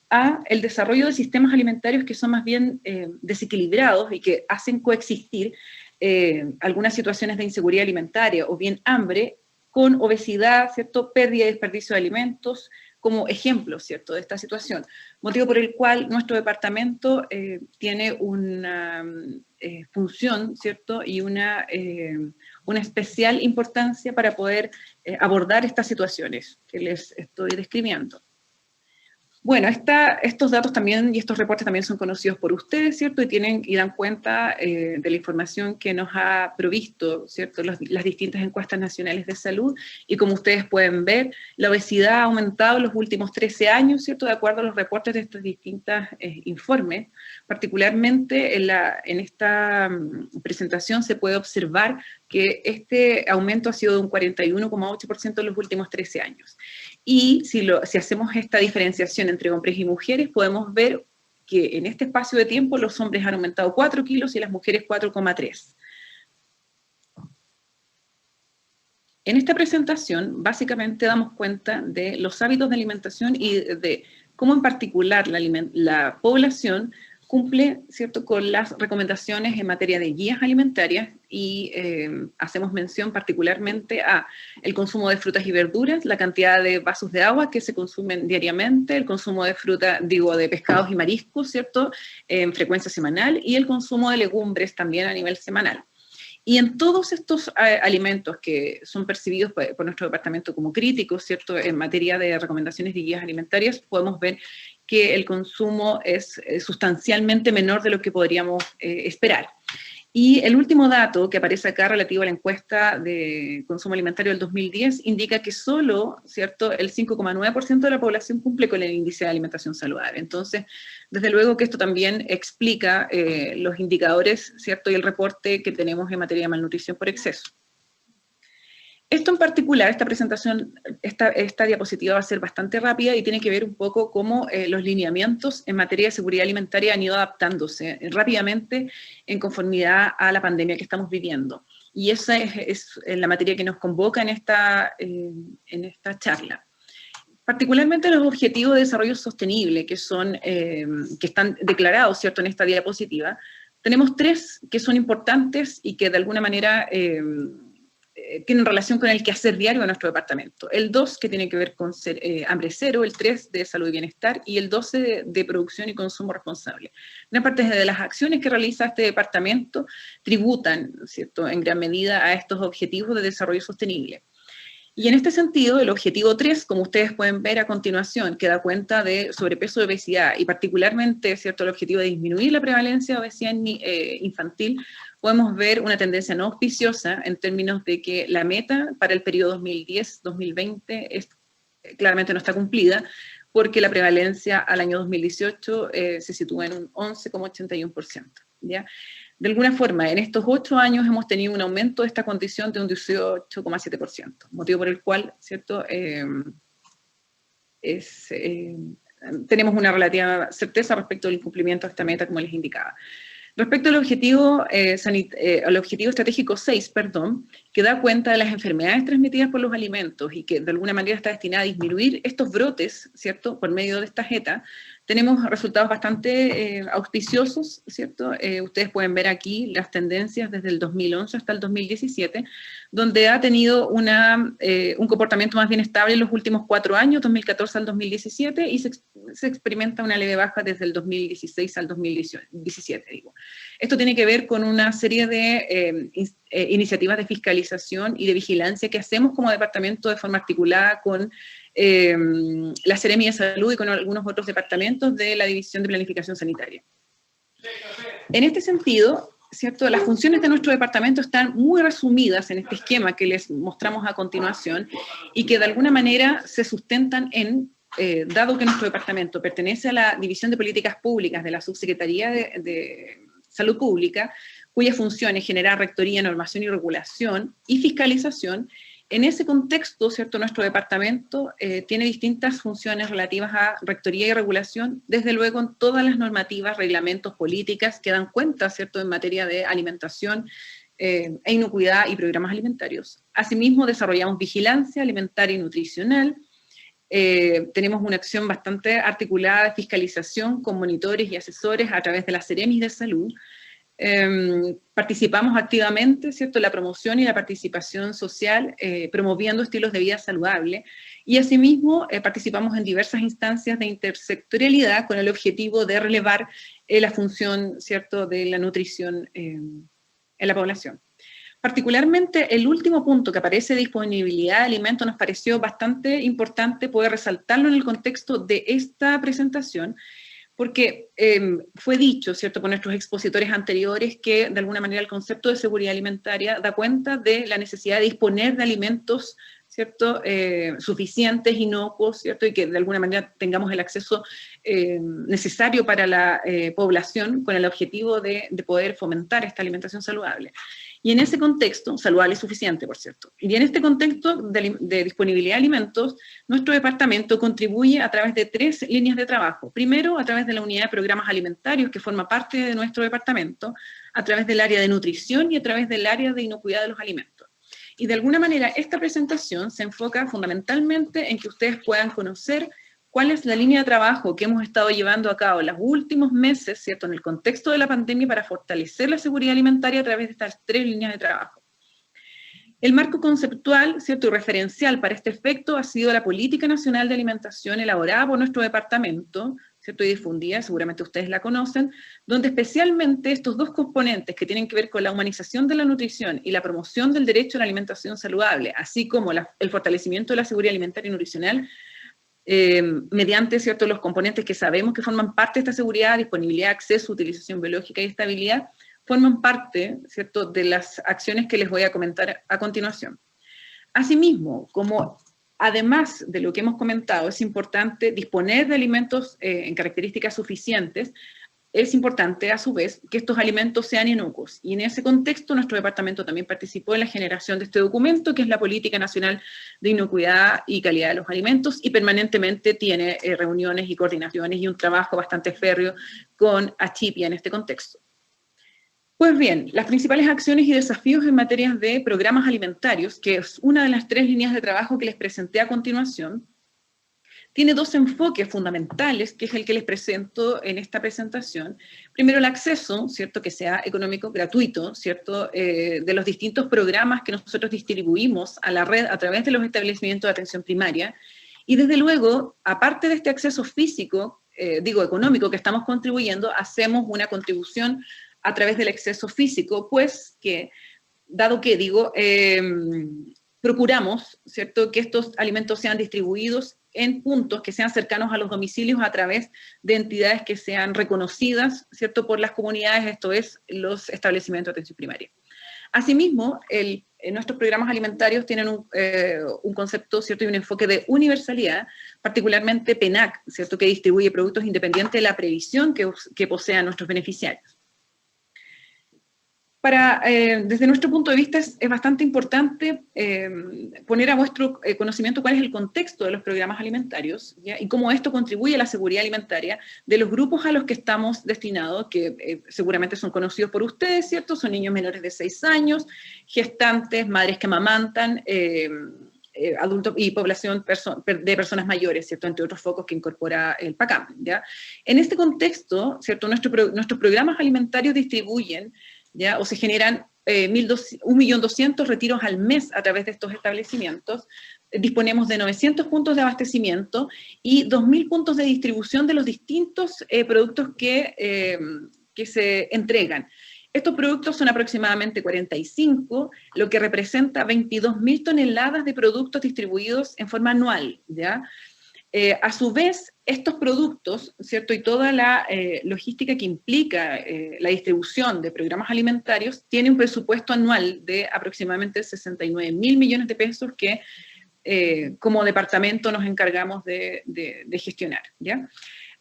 a el desarrollo de sistemas alimentarios que son más bien desequilibrados y que hacen coexistir algunas situaciones de inseguridad alimentaria o bien hambre con obesidad, ¿cierto?, pérdida y desperdicio de alimentos como ejemplo, ¿cierto?, de esta situación. Motivo por el cual nuestro departamento tiene una función, ¿cierto?, y una especial importancia para poder abordar estas situaciones que les estoy describiendo. Bueno, estos datos también y estos reportes también son conocidos por ustedes, ¿cierto? Y dan cuenta de la información que nos ha provisto, ¿cierto?, las distintas encuestas nacionales de salud. Y como ustedes pueden ver, la obesidad ha aumentado en los últimos 13 años, ¿cierto?, de acuerdo a los reportes de estos distintos informes. Particularmente en esta presentación se puede observar que este aumento ha sido de un 41,8% en los últimos 13 años. Y si hacemos esta diferenciación entre hombres y mujeres, podemos ver que en este espacio de tiempo los hombres han aumentado 4 kilos y las mujeres 4,3. En esta presentación, básicamente damos cuenta de los hábitos de alimentación y de cómo en particular la población cumple, ¿cierto?, con las recomendaciones en materia de guías alimentarias y hacemos mención particularmente a el consumo de frutas y verduras, la cantidad de vasos de agua que se consumen diariamente, el consumo de de pescados y mariscos, ¿cierto?, en frecuencia semanal, y el consumo de legumbres también a nivel semanal. Y en todos estos alimentos que son percibidos por nuestro departamento como críticos, ¿cierto?, en materia de recomendaciones de guías alimentarias, podemos ver que el consumo es sustancialmente menor de lo que podríamos esperar. Y el último dato que aparece acá relativo a la encuesta de consumo alimentario del 2010 indica que solo, ¿cierto?, el 5,9% de la población cumple con el índice de alimentación saludable. Entonces, desde luego que esto también explica los indicadores, ¿cierto?, y el reporte que tenemos en materia de malnutrición por exceso. Esto en particular, esta presentación, esta diapositiva va a ser bastante rápida y tiene que ver un poco cómo los lineamientos en materia de seguridad alimentaria han ido adaptándose rápidamente en conformidad a la pandemia que estamos viviendo. Y esa es la materia que nos convoca en esta charla. Particularmente los objetivos de desarrollo sostenible que están declarados, ¿cierto?, en esta diapositiva. Tenemos 3 que son importantes y que de alguna manera tienen relación con el quehacer diario de nuestro departamento. El 2, que tiene que ver con hambre cero, el 3 de salud y bienestar, y el 12 de producción y consumo responsable. Una parte de las acciones que realiza este departamento tributan, ¿cierto?, en gran medida a estos objetivos de desarrollo sostenible. Y en este sentido, el objetivo 3, como ustedes pueden ver a continuación, que da cuenta de sobrepeso y obesidad, y particularmente, ¿cierto?, el objetivo de disminuir la prevalencia de obesidad infantil, podemos ver una tendencia no auspiciosa en términos de que la meta para el periodo 2010-2020 claramente no está cumplida, porque la prevalencia al año 2018 se sitúa en un 11,81%, ¿ya? De alguna forma, en estos 8 años hemos tenido un aumento de esta condición de un 18,7%, motivo por el cual, ¿cierto?, tenemos una relativa certeza respecto al incumplimiento de esta meta, como les indicaba. Respecto al objetivo estratégico 6, que da cuenta de las enfermedades transmitidas por los alimentos y que de alguna manera está destinada a disminuir estos brotes, ¿cierto?, por medio de esta jeta, tenemos resultados bastante auspiciosos, ¿cierto? Ustedes pueden ver aquí las tendencias desde el 2011 hasta el 2017, donde ha tenido un comportamiento más bien estable en los últimos 4 años, 2014 al 2017, y se experimenta una leve baja desde el 2016 al 2017, digo. Esto tiene que ver con una serie de iniciativas de fiscalización y de vigilancia que hacemos como departamento de forma articulada con la Seremi de Salud y con algunos otros departamentos de la División de Planificación Sanitaria. En este sentido, ¿cierto?, las funciones de nuestro departamento están muy resumidas en este esquema que les mostramos a continuación y que de alguna manera se sustentan en, dado que nuestro departamento pertenece a la División de Políticas Públicas de la Subsecretaría de Salud Pública, cuya función es generar rectoría, normación y regulación y fiscalización. En ese contexto, ¿cierto?, nuestro departamento tiene distintas funciones relativas a rectoría y regulación, desde luego en todas las normativas, reglamentos, políticas que dan cuenta, ¿cierto?, en materia de alimentación e inocuidad y programas alimentarios. Asimismo, desarrollamos vigilancia alimentaria y nutricional. Tenemos una acción bastante articulada de fiscalización con monitores y asesores a través de las Seremis de Salud. Participamos activamente, ¿cierto?, en la promoción y la participación social, promoviendo estilos de vida saludable, y asimismo participamos en diversas instancias de intersectorialidad con el objetivo de relevar la función, ¿cierto?, de la nutrición en la población. Particularmente el último punto que aparece de disponibilidad de alimentos nos pareció bastante importante poder resaltarlo en el contexto de esta presentación, porque fue dicho, ¿cierto?, por nuestros expositores anteriores que de alguna manera el concepto de seguridad alimentaria da cuenta de la necesidad de disponer de alimentos, ¿cierto?, suficientes, inocuos, ¿cierto?, y que de alguna manera tengamos el acceso necesario para la población con el objetivo de poder fomentar esta alimentación saludable. Y en ese contexto, saludable y suficiente, por cierto, y en este contexto de disponibilidad de alimentos, nuestro departamento contribuye a través de 3 líneas de trabajo. Primero, a través de la unidad de programas alimentarios, que forma parte de nuestro departamento, a través del área de nutrición y a través del área de inocuidad de los alimentos. Y de alguna manera, esta presentación se enfoca fundamentalmente en que ustedes puedan conocer cuál es la línea de trabajo que hemos estado llevando a cabo en los últimos meses, ¿cierto?, en el contexto de la pandemia para fortalecer la seguridad alimentaria a través de estas 3 líneas de trabajo. El marco conceptual, ¿cierto?, y referencial para este efecto ha sido la Política Nacional de Alimentación elaborada por nuestro departamento, ¿cierto?, y difundida, seguramente ustedes la conocen, donde especialmente estos 2 componentes que tienen que ver con la humanización de la nutrición y la promoción del derecho a la alimentación saludable, así como el fortalecimiento de la seguridad alimentaria y nutricional, mediante, ¿cierto?, los componentes que sabemos que forman parte de esta seguridad, disponibilidad, acceso, utilización biológica y estabilidad, forman parte, ¿cierto?, de las acciones que les voy a comentar a continuación. Asimismo, como además de lo que hemos comentado, es importante disponer de alimentos en características suficientes, es importante, a su vez, que estos alimentos sean inocuos. Y en ese contexto, nuestro departamento también participó en la generación de este documento, que es la Política Nacional de Inocuidad y Calidad de los Alimentos, y permanentemente tiene reuniones y coordinaciones y un trabajo bastante férreo con Achipia en este contexto. Pues bien, las principales acciones y desafíos en materia de programas alimentarios, que es una de las 3 líneas de trabajo que les presenté a continuación, tiene 2 enfoques fundamentales, que es el que les presento en esta presentación. Primero, el acceso, ¿cierto?, que sea económico, gratuito, ¿cierto?, de los distintos programas que nosotros distribuimos a la red a través de los establecimientos de atención primaria. Y desde luego, aparte de este acceso físico, económico que estamos contribuyendo, hacemos una contribución a través del acceso físico, pues que, dado que, procuramos, ¿cierto?, que estos alimentos sean distribuidos en puntos que sean cercanos a los domicilios a través de entidades que sean reconocidas, ¿cierto?, por las comunidades, esto es, los establecimientos de atención primaria. Asimismo, nuestros programas alimentarios tienen un concepto, ¿cierto?, y un enfoque de universalidad, particularmente PENAC, ¿cierto?, que distribuye productos independientes de la previsión que posean nuestros beneficiarios. Desde nuestro punto de vista es bastante importante poner a vuestro conocimiento cuál es el contexto de los programas alimentarios, ¿ya?, y cómo esto contribuye a la seguridad alimentaria de los grupos a los que estamos destinados, que seguramente son conocidos por ustedes, ¿cierto? Son niños menores de 6 años, gestantes, madres que amamantan, adultos y población de personas mayores, ¿cierto?, entre otros focos que incorpora el PACAM, ¿ya? En este contexto, ¿cierto?, nuestros programas alimentarios distribuyen, ¿ya?, o se generan 1.200.000 retiros al mes a través de estos establecimientos. Disponemos de 900 puntos de abastecimiento y 2.000 puntos de distribución de los distintos productos que se entregan. Estos productos son aproximadamente 45, lo que representa 22.000 toneladas de productos distribuidos en forma anual, ¿ya? A su vez, estos productos, ¿cierto?, y toda la logística que implica la distribución de programas alimentarios, tiene un presupuesto anual de aproximadamente 69.000 millones de pesos que como departamento nos encargamos de gestionar, ¿ya?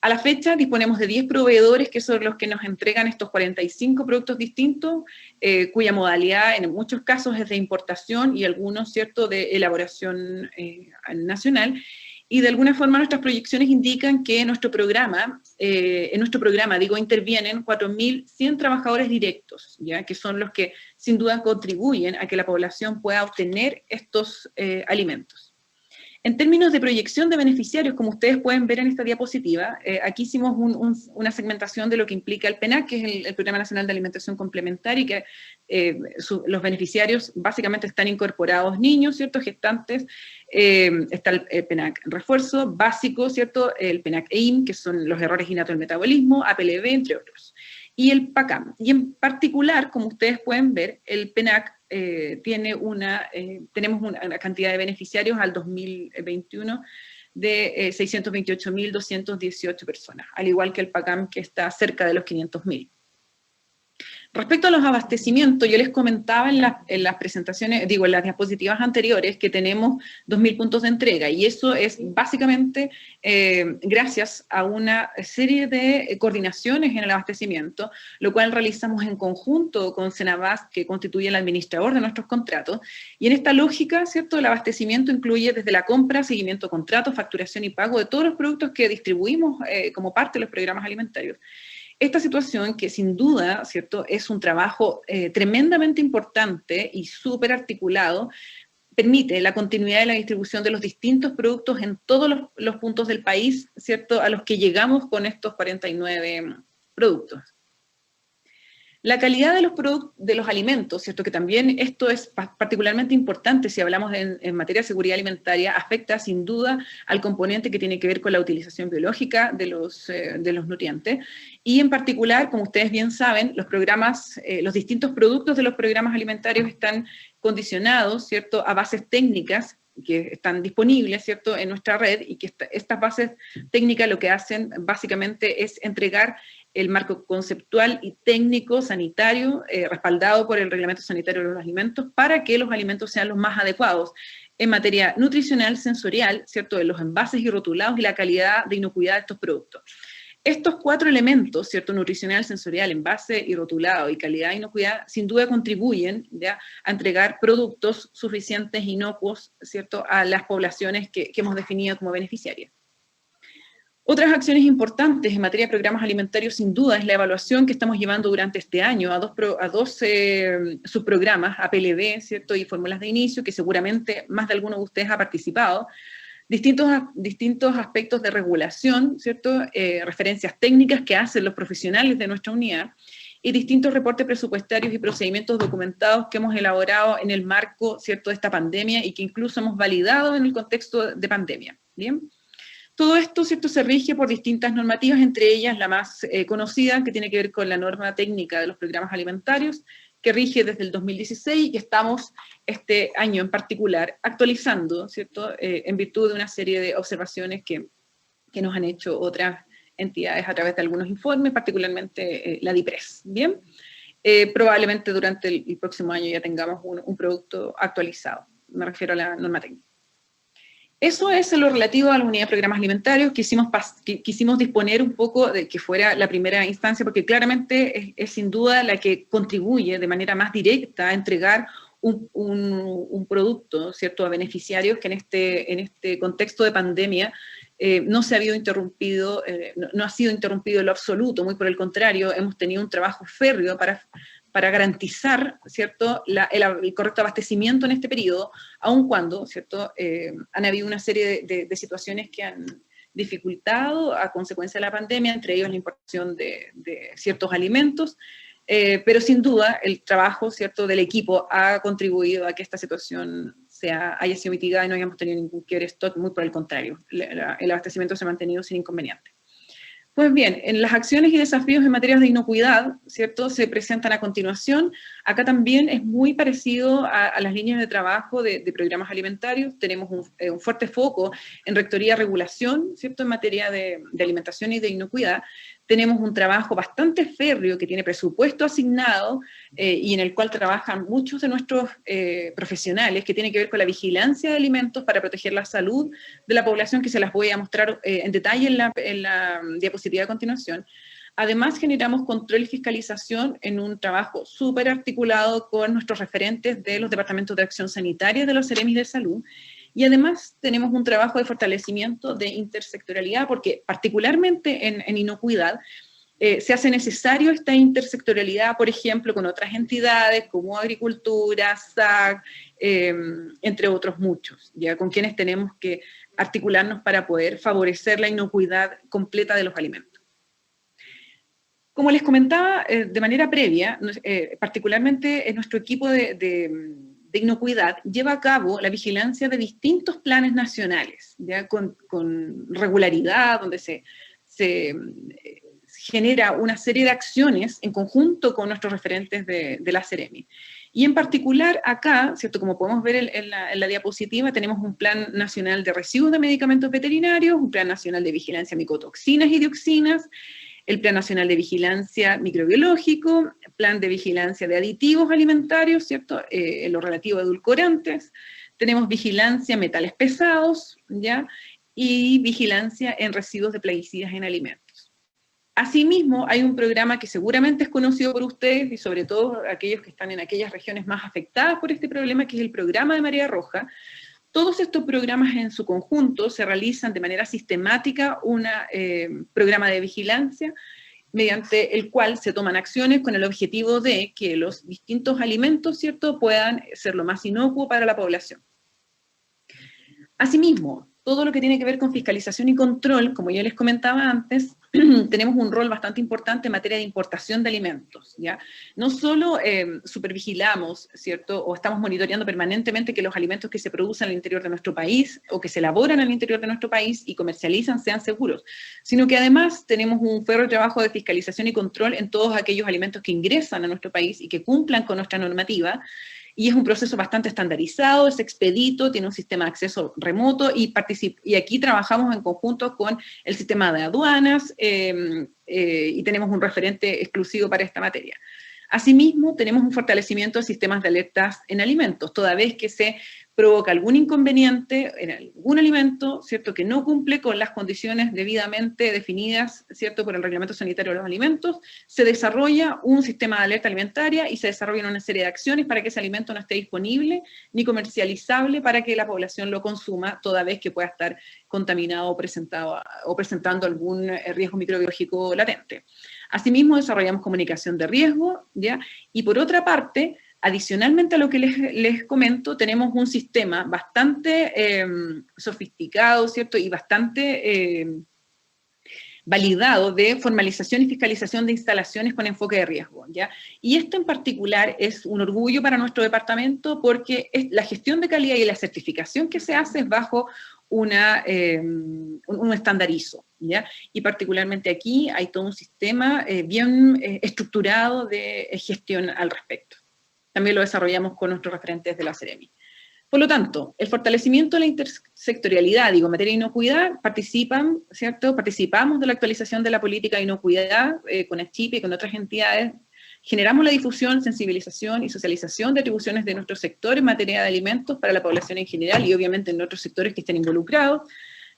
A la fecha disponemos de 10 proveedores que son los que nos entregan estos 45 productos distintos, cuya modalidad en muchos casos es de importación y algunos, ¿cierto?, de elaboración nacional. Y de alguna forma nuestras proyecciones indican que en nuestro programa, intervienen 4.100 trabajadores directos, ¿ya?, que son los que sin duda contribuyen a que la población pueda obtener estos alimentos. En términos de proyección de beneficiarios, como ustedes pueden ver en esta diapositiva, aquí hicimos una segmentación de lo que implica el PENAC, que es el Programa Nacional de Alimentación Complementaria, y que los beneficiarios básicamente están incorporados niños, ¿cierto?, gestantes, está el PENAC Refuerzo, básico, ¿cierto?, el PENAC EIM, que son los errores innatos del metabolismo, APLB, entre otros. Y el PACAM. Y en particular, como ustedes pueden ver, el PENAC tenemos una cantidad de beneficiarios al 2021 de 628.218 personas, al igual que el PACAM, que está cerca de los 500.000. Respecto a los abastecimientos, yo les comentaba en las presentaciones, en las diapositivas anteriores, que tenemos 2.000 puntos de entrega, y eso es básicamente gracias a una serie de coordinaciones en el abastecimiento, lo cual realizamos en conjunto con Senabast, que constituye el administrador de nuestros contratos, y en esta lógica, ¿cierto?, el abastecimiento incluye desde la compra, seguimiento de contratos, facturación y pago de todos los productos que distribuimos como parte de los programas alimentarios. Esta situación, que sin duda, ¿cierto?, es un trabajo tremendamente importante y súper articulado, permite la continuidad de la distribución de los distintos productos en todos los puntos del país, ¿cierto?, a los que llegamos con estos 49 productos. La calidad de los alimentos, ¿cierto?, que también esto es particularmente importante si hablamos en materia de seguridad alimentaria, afecta sin duda al componente que tiene que ver con la utilización biológica de los nutrientes, y en particular, como ustedes bien saben, los distintos productos de los programas alimentarios están condicionados, ¿cierto?, a bases técnicas que están disponibles, ¿cierto?, en nuestra red, y que estas bases técnicas lo que hacen básicamente es entregar el marco conceptual y técnico sanitario respaldado por el Reglamento Sanitario de los Alimentos para que los alimentos sean los más adecuados en materia nutricional, sensorial, ¿cierto?, de los envases y rotulados y la calidad de inocuidad de estos productos. Estos 4 elementos, ¿cierto?, nutricional, sensorial, envase y rotulado y calidad de inocuidad, sin duda contribuyen, ¿ya?, a entregar productos suficientes, inocuos, ¿cierto?, a las poblaciones que hemos definido como beneficiarias. Otras acciones importantes en materia de programas alimentarios, sin duda, es la evaluación que estamos llevando durante este año a dos subprogramas, APLB, ¿cierto?, y fórmulas de inicio, que seguramente más de alguno de ustedes ha participado, distintos aspectos de regulación, ¿cierto?, referencias técnicas que hacen los profesionales de nuestra unidad, y distintos reportes presupuestarios y procedimientos documentados que hemos elaborado en el marco, ¿cierto?, de esta pandemia y que incluso hemos validado en el contexto de pandemia, ¿bien? Todo esto, ¿cierto?, se rige por distintas normativas, entre ellas la más conocida, que tiene que ver con la norma técnica de los programas alimentarios, que rige desde el 2016 y que estamos este año en particular actualizando, ¿cierto?, en virtud de una serie de observaciones que nos han hecho otras entidades a través de algunos informes, particularmente la DIPRES, ¿bien? Probablemente durante el próximo año ya tengamos un producto actualizado, me refiero a la norma técnica. Eso es en lo relativo a la unidad de programas alimentarios. Quisimos disponer un poco de que fuera la primera instancia, porque claramente es sin duda la que contribuye de manera más directa a entregar un producto, ¿cierto?, a beneficiarios que en este contexto de pandemia no se ha habido interrumpido, no ha sido interrumpido en lo absoluto, muy por el contrario, hemos tenido un trabajo férreo para garantizar, ¿cierto?, el correcto abastecimiento en este periodo, aun cuando, ¿cierto?, han habido una serie de situaciones que han dificultado a consecuencia de la pandemia, entre ellos la importación de ciertos alimentos, pero sin duda el trabajo, ¿cierto?, del equipo ha contribuido a que esta situación haya sido mitigada y no hayamos tenido ningún quiebre stock, muy por el contrario, el abastecimiento se ha mantenido sin inconveniente. Pues bien, en las acciones y desafíos en materia de inocuidad, ¿cierto?, se presentan a continuación. Acá también es muy parecido a las líneas de trabajo de programas alimentarios. Tenemos un fuerte foco en rectoría regulación, ¿cierto?, en materia de alimentación y de inocuidad. Tenemos un trabajo bastante férreo que tiene presupuesto asignado y en el cual trabajan muchos de nuestros profesionales, que tiene que ver con la vigilancia de alimentos para proteger la salud de la población, que se las voy a mostrar en detalle en la diapositiva a continuación. Además, generamos control y fiscalización en un trabajo súper articulado con nuestros referentes de los departamentos de acción sanitaria de los Ceremis de salud. Y además tenemos un trabajo de fortalecimiento de intersectorialidad, porque particularmente en inocuidad se hace necesario esta intersectorialidad, por ejemplo, con otras entidades como Agricultura, SAC, entre otros muchos, ya con quienes tenemos que articularnos para poder favorecer la inocuidad completa de los alimentos. Como les comentaba de manera previa, particularmente en nuestro equipo de inocuidad lleva a cabo la vigilancia de distintos planes nacionales, ¿ya? Con regularidad, donde se genera una serie de acciones en conjunto con nuestros referentes de la Ceremi. Y en particular acá, ¿cierto?, como podemos ver en la diapositiva, tenemos un Plan Nacional de Residuos de Medicamentos Veterinarios, un Plan Nacional de Vigilancia de Micotoxinas y Dioxinas, el Plan Nacional de Vigilancia Microbiológico, Plan de Vigilancia de Aditivos Alimentarios, ¿cierto?, en lo relativo a edulcorantes, tenemos vigilancia metales pesados, ¿ya?, y vigilancia en residuos de plaguicidas en alimentos. Asimismo, hay un programa que seguramente es conocido por ustedes, y sobre todo aquellos que están en aquellas regiones más afectadas por este problema, que es el programa de Marea Roja. Todos estos programas en su conjunto se realizan de manera sistemática un programa de vigilancia mediante el cual se toman acciones con el objetivo de que los distintos alimentos, ¿cierto?, puedan ser lo más inocuo para la población. Asimismo, todo lo que tiene que ver con fiscalización y control, como ya les comentaba antes, tenemos un rol bastante importante en materia de importación de alimentos, ¿ya? No solo supervigilamos, ¿cierto?, o estamos monitoreando permanentemente que los alimentos que se producen al interior de nuestro país, o que se elaboran al interior de nuestro país y comercializan sean seguros, sino que además tenemos un férreo trabajo de fiscalización y control en todos aquellos alimentos que ingresan a nuestro país y que cumplan con nuestra normativa, y es un proceso bastante estandarizado, es expedito, tiene un sistema de acceso remoto, y aquí trabajamos en conjunto con el sistema de aduanas, y tenemos un referente exclusivo para esta materia. Asimismo, tenemos un fortalecimiento de sistemas de alertas en alimentos, toda vez que se provoca algún inconveniente en algún alimento, ¿cierto?, que no cumple con las condiciones debidamente definidas, ¿cierto?, por el Reglamento Sanitario de los Alimentos, se desarrolla un sistema de alerta alimentaria y se desarrollan una serie de acciones para que ese alimento no esté disponible ni comercializable para que la población lo consuma, toda vez que pueda estar contaminado o presentando algún riesgo microbiológico latente. Asimismo, desarrollamos comunicación de riesgo, ¿ya? Y por otra parte, adicionalmente a lo que les comento, tenemos un sistema bastante sofisticado, ¿cierto? Y bastante validado de formalización y fiscalización de instalaciones con enfoque de riesgo, ¿ya? Y esto en particular es un orgullo para nuestro departamento porque la gestión de calidad y la certificación que se hace es bajo un estandarizo, ¿ya? Y particularmente aquí hay todo un sistema bien estructurado de gestión al respecto. También lo desarrollamos con nuestros referentes de la Seremi. Por lo tanto, el fortalecimiento de la intersectorialidad, en materia de inocuidad, ¿cierto? Participamos de la actualización de la política de inocuidad con ACHIPE y con otras entidades. Generamos la difusión, sensibilización y socialización de atribuciones de nuestro sector en materia de alimentos para la población en general y obviamente en otros sectores que estén involucrados.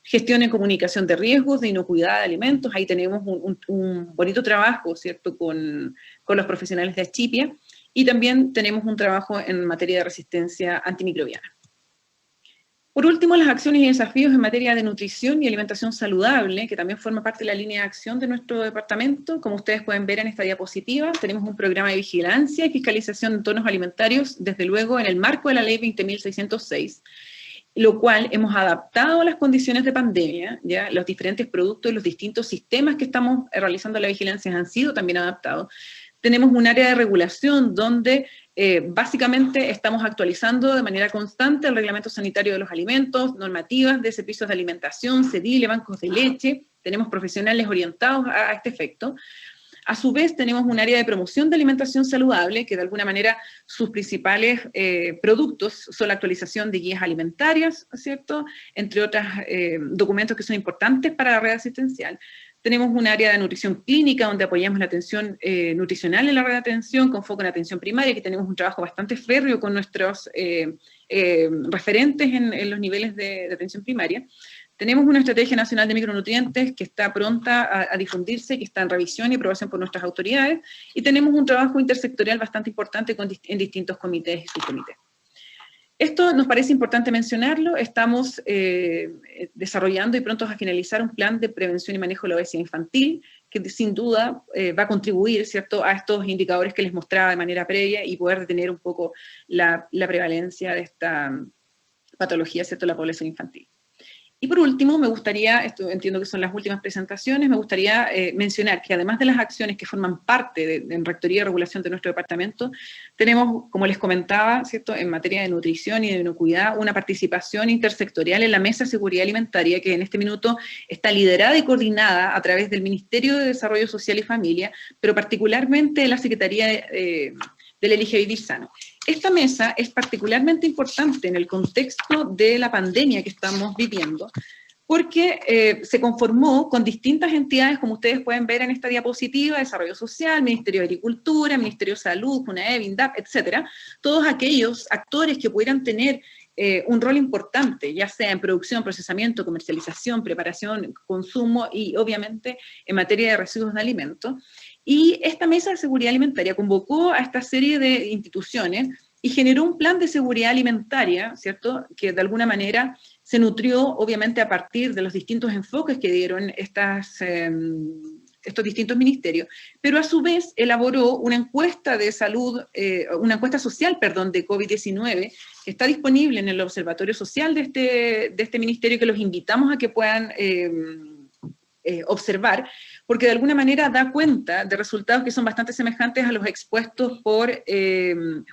Gestión en comunicación de riesgos, de inocuidad de alimentos, ahí tenemos un bonito trabajo, ¿cierto?, con los profesionales de ACHIPE, y también tenemos un trabajo en materia de resistencia antimicrobiana. Por último, las acciones y desafíos en materia de nutrición y alimentación saludable, que también forma parte de la línea de acción de nuestro departamento. Como ustedes pueden ver en esta diapositiva, tenemos un programa de vigilancia y fiscalización de entornos alimentarios, desde luego en el marco de la ley 20.606, lo cual hemos adaptado a las condiciones de pandemia, ¿ya? Los diferentes productos y los distintos sistemas que estamos realizando la vigilancia han sido también adaptados. Tenemos un área de regulación donde básicamente estamos actualizando de manera constante el Reglamento Sanitario de los Alimentos, normativas de servicios de alimentación, CEDILE, bancos de leche, tenemos profesionales orientados a este efecto. A su vez tenemos un área de promoción de alimentación saludable, que de alguna manera sus principales productos son la actualización de guías alimentarias, ¿cierto?, entre otros documentos que son importantes para la red asistencial. Tenemos un área de nutrición clínica donde apoyamos la atención nutricional en la red de atención con foco en atención primaria, que tenemos un trabajo bastante férreo con nuestros referentes en los niveles de atención primaria. Tenemos una estrategia nacional de micronutrientes que está pronta a difundirse, que está en revisión y aprobación por nuestras autoridades, y tenemos un trabajo intersectorial bastante importante en distintos comités y subcomités. Esto nos parece importante mencionarlo. Estamos desarrollando y prontos a finalizar un plan de prevención y manejo de la obesidad infantil, que sin duda va a contribuir, ¿cierto?, a estos indicadores que les mostraba de manera previa y poder detener un poco la prevalencia de esta patología, ¿cierto?, de la población infantil. Y por último, me gustaría, esto entiendo que son las últimas presentaciones, me gustaría mencionar que además de las acciones que forman parte de Rectoría y Regulación de nuestro departamento, tenemos, como les comentaba, ¿cierto?, en materia de nutrición y de inocuidad, una participación intersectorial en la Mesa de Seguridad Alimentaria, que en este minuto está liderada y coordinada a través del Ministerio de Desarrollo Social y Familia, pero particularmente de la Secretaría del Elige Vivir Sano. Esta mesa es particularmente importante en el contexto de la pandemia que estamos viviendo, porque se conformó con distintas entidades, como ustedes pueden ver en esta diapositiva: Desarrollo Social, Ministerio de Agricultura, Ministerio de Salud, CONAEB, INDAP, etcétera, todos aquellos actores que pudieran tener un rol importante, ya sea en producción, procesamiento, comercialización, preparación, consumo y obviamente en materia de residuos de alimentos. Y esta Mesa de Seguridad Alimentaria convocó a esta serie de instituciones y generó un plan de seguridad alimentaria, ¿cierto?, que de alguna manera se nutrió obviamente a partir de los distintos enfoques que dieron estos distintos ministerios, pero a su vez elaboró una encuesta de salud, una encuesta social, perdón, de COVID-19, que está disponible en el Observatorio Social de este ministerio, que los invitamos a que puedan observar, porque de alguna manera da cuenta de resultados que son bastante semejantes a los expuestos por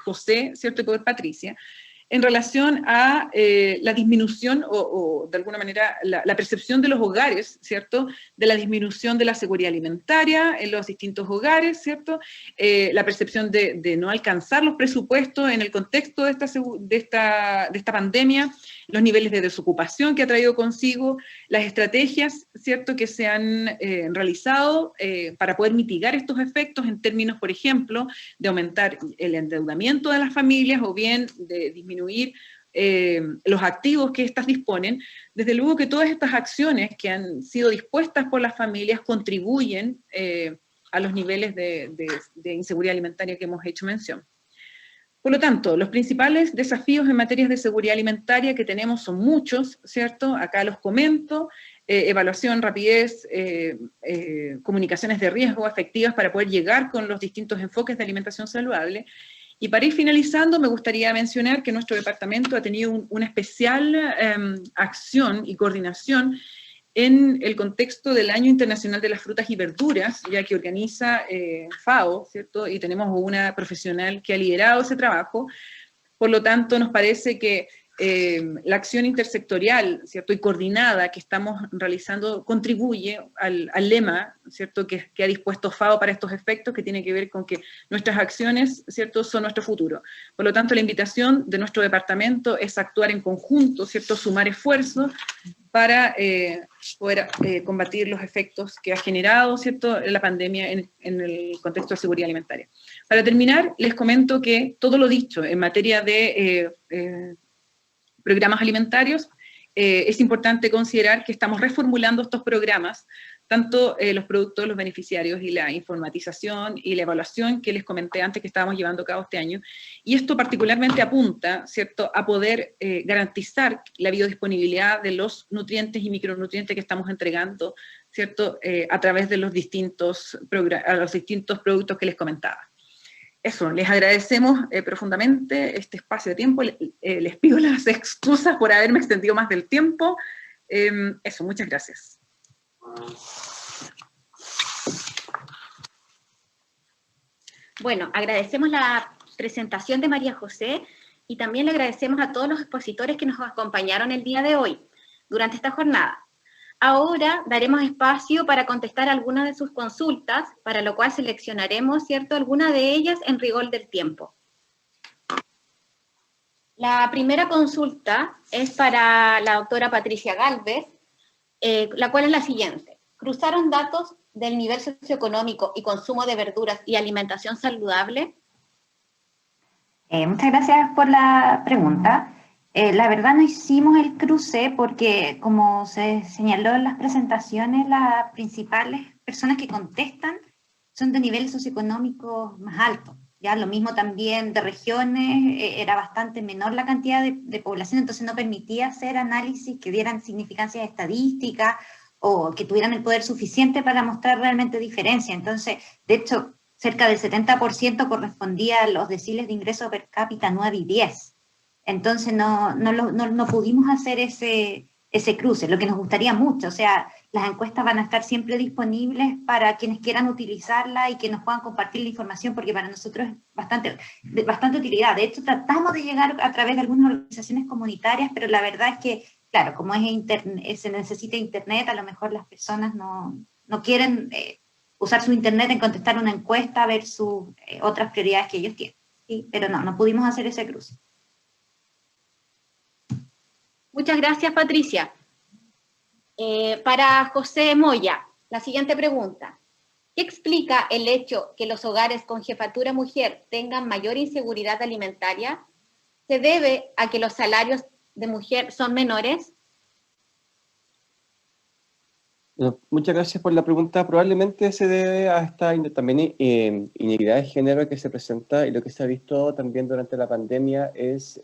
José, ¿cierto?, y por Patricia, en relación a la disminución o de alguna manera la percepción de los hogares, ¿cierto? De la disminución de la seguridad alimentaria en los distintos hogares, ¿cierto? La percepción de no alcanzar los presupuestos en el contexto de esta pandemia, los niveles de desocupación que ha traído consigo, las estrategias, ¿cierto?, que se han realizado para poder mitigar estos efectos en términos, por ejemplo, de aumentar el endeudamiento de las familias o bien de disminuir los activos que éstas disponen. Desde luego que todas estas acciones que han sido dispuestas por las familias contribuyen a los niveles de inseguridad alimentaria que hemos hecho mención. Por lo tanto, los principales desafíos en materia de seguridad alimentaria que tenemos son muchos, ¿cierto? Acá los comento: evaluación, rapidez, comunicaciones de riesgo efectivas para poder llegar con los distintos enfoques de alimentación saludable. Y para ir finalizando, me gustaría mencionar que nuestro departamento ha tenido una especial acción y coordinación en el contexto del Año Internacional de las Frutas y Verduras, ya que organiza FAO, ¿cierto? Y tenemos una profesional que ha liderado ese trabajo. Por lo tanto, nos parece que la acción intersectorial, ¿cierto?, y coordinada que estamos realizando contribuye al lema, ¿cierto?, que ha dispuesto FAO para estos efectos, que tiene que ver con que nuestras acciones, ¿cierto?, son nuestro futuro. Por lo tanto, la invitación de nuestro departamento es actuar en conjunto, ¿cierto?, sumar esfuerzos para poder combatir los efectos que ha generado, ¿cierto?, la pandemia en el contexto de seguridad alimentaria. Para terminar, les comento que todo lo dicho en materia de programas alimentarios, es importante considerar que estamos reformulando estos programas, tanto los productos, los beneficiarios y la informatización y la evaluación que les comenté antes que estábamos llevando a cabo este año, y esto particularmente apunta, ¿cierto?, a poder garantizar la biodisponibilidad de los nutrientes y micronutrientes que estamos entregando, ¿cierto?, a través de los distintos productos que les comentaba. Eso, les agradecemos profundamente este espacio de tiempo, les pido las excusas por haberme extendido más del tiempo. Eso, muchas gracias. Bueno, agradecemos la presentación de María José y también le agradecemos a todos los expositores que nos acompañaron el día de hoy, durante esta jornada. Ahora daremos espacio para contestar algunas de sus consultas, para lo cual seleccionaremos, ¿cierto?, alguna de ellas en rigor del tiempo. La primera consulta es para la doctora Patricia Gálvez, la cual es la siguiente. ¿Cruzaron datos del nivel socioeconómico y consumo de verduras y alimentación saludable? Muchas gracias por la pregunta. La verdad no hicimos el cruce porque, como se señaló en las presentaciones, las principales personas que contestan son de niveles socioeconómicos más altos. Ya lo mismo también de regiones, era bastante menor la cantidad de población, entonces no permitía hacer análisis que dieran significancia estadística o que tuvieran el poder suficiente para mostrar realmente diferencia. Entonces, de hecho, cerca del 70% correspondía a los deciles de ingreso per cápita 9 y 10. Entonces no pudimos hacer ese cruce, lo que nos gustaría mucho. O sea, las encuestas van a estar siempre disponibles para quienes quieran utilizarla y que nos puedan compartir la información, porque para nosotros es bastante utilidad. De hecho, tratamos de llegar a través de algunas organizaciones comunitarias, pero la verdad es que, claro, como se necesita internet, a lo mejor las personas no quieren usar su internet en contestar una encuesta versus otras prioridades que ellos tienen. ¿Sí? Pero no pudimos hacer ese cruce. Muchas gracias, Patricia. Para José Moya, la siguiente pregunta. ¿Qué explica el hecho que los hogares con jefatura mujer tengan mayor inseguridad alimentaria? ¿Se debe a que los salarios de mujer son menores? Muchas gracias por la pregunta. Probablemente se debe a esta también inequidad de género que se presenta, y lo que se ha visto también durante la pandemia es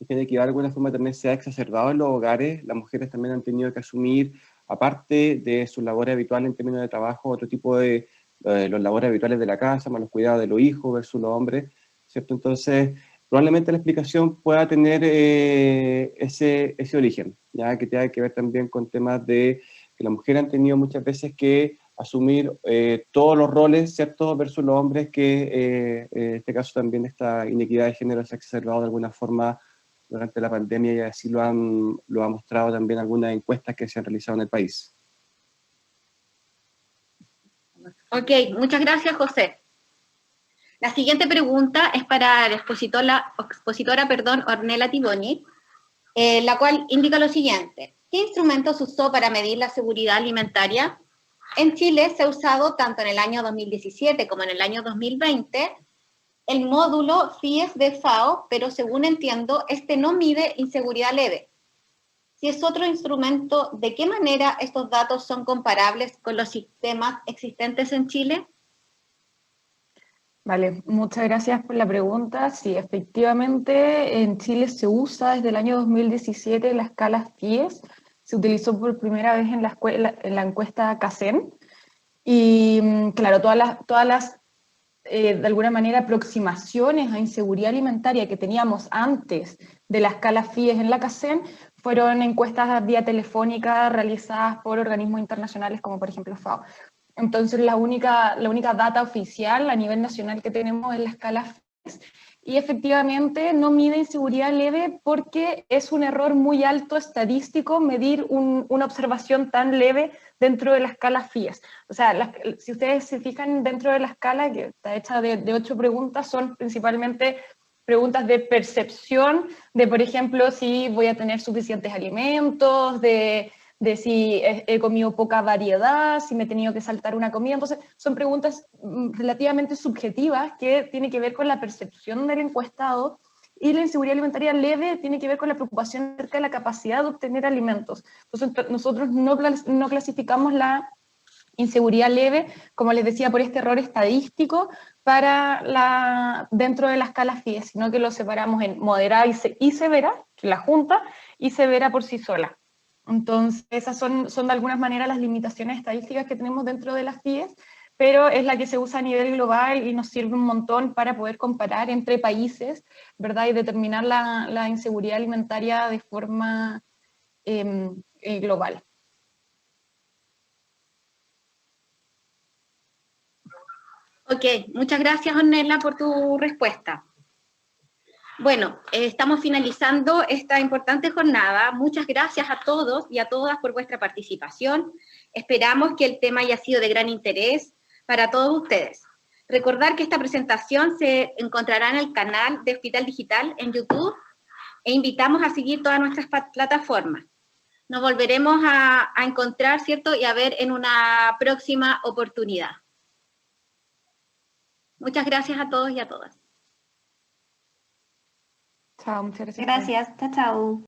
que de alguna forma también se ha exacerbado en los hogares. Las mujeres también han tenido que asumir, aparte de sus labores habituales en términos de trabajo, otro tipo de los labores habituales de la casa, más los cuidados de los hijos versus los hombres, ¿cierto? Entonces, probablemente la explicación pueda tener ese origen, ya que tenga que ver también con temas de que las mujeres han tenido muchas veces que asumir todos los roles, ¿cierto?, versus los hombres, que en este caso también esta inequidad de género se ha exacerbado de alguna forma durante la pandemia, y así lo ha mostrado también algunas encuestas que se han realizado en el país. Ok, muchas gracias, José. La siguiente pregunta es para la expositora, Ornella Tiboni, la cual indica lo siguiente. ¿Qué instrumentos usó para medir la seguridad alimentaria? En Chile se ha usado tanto en el año 2017 como en el año 2020 el módulo FIES de FAO, pero según entiendo, este no mide inseguridad leve. Si es otro instrumento, ¿de qué manera estos datos son comparables con los sistemas existentes en Chile? Vale, muchas gracias por la pregunta. Sí, efectivamente, en Chile se usa desde el año 2017 la escala FIES. Se utilizó por primera vez en la encuesta CACEN. Y claro, todas las de alguna manera, aproximaciones a inseguridad alimentaria que teníamos antes de la escala FIES en la CACEN fueron encuestas vía telefónica realizadas por organismos internacionales como por ejemplo FAO. Entonces la única data oficial a nivel nacional que tenemos es la escala FIES, y efectivamente no mide inseguridad leve porque es un error muy alto estadístico medir una observación tan leve dentro de la escala FIES. O sea, si ustedes se fijan dentro de la escala, que está hecha de 8 preguntas, son principalmente preguntas de percepción, de por ejemplo, si voy a tener suficientes alimentos, de si he comido poca variedad, si me he tenido que saltar una comida. Entonces, son preguntas relativamente subjetivas que tienen que ver con la percepción del encuestado, y la inseguridad alimentaria leve tiene que ver con la preocupación acerca de la capacidad de obtener alimentos. Entonces, nosotros no clasificamos la inseguridad leve, como les decía, por este error estadístico dentro de la escala FIES, sino que lo separamos en moderada y severa, la junta, y severa por sí sola. Entonces, esas son de alguna manera las limitaciones estadísticas que tenemos dentro de las FIES, pero es la que se usa a nivel global y nos sirve un montón para poder comparar entre países, ¿verdad? Y determinar la inseguridad alimentaria de forma global. Ok, muchas gracias, Ornella, por tu respuesta. Bueno, estamos finalizando esta importante jornada. Muchas gracias a todos y a todas por vuestra participación. Esperamos que el tema haya sido de gran interés para todos ustedes. Recordar que esta presentación se encontrará en el canal de Hospital Digital en YouTube, e invitamos a seguir todas nuestras plataformas. Nos volveremos a encontrar, ¿cierto?, y a ver en una próxima oportunidad. Muchas gracias a todos y a todas. Chao, muchas gracias. Gracias, chao, chao.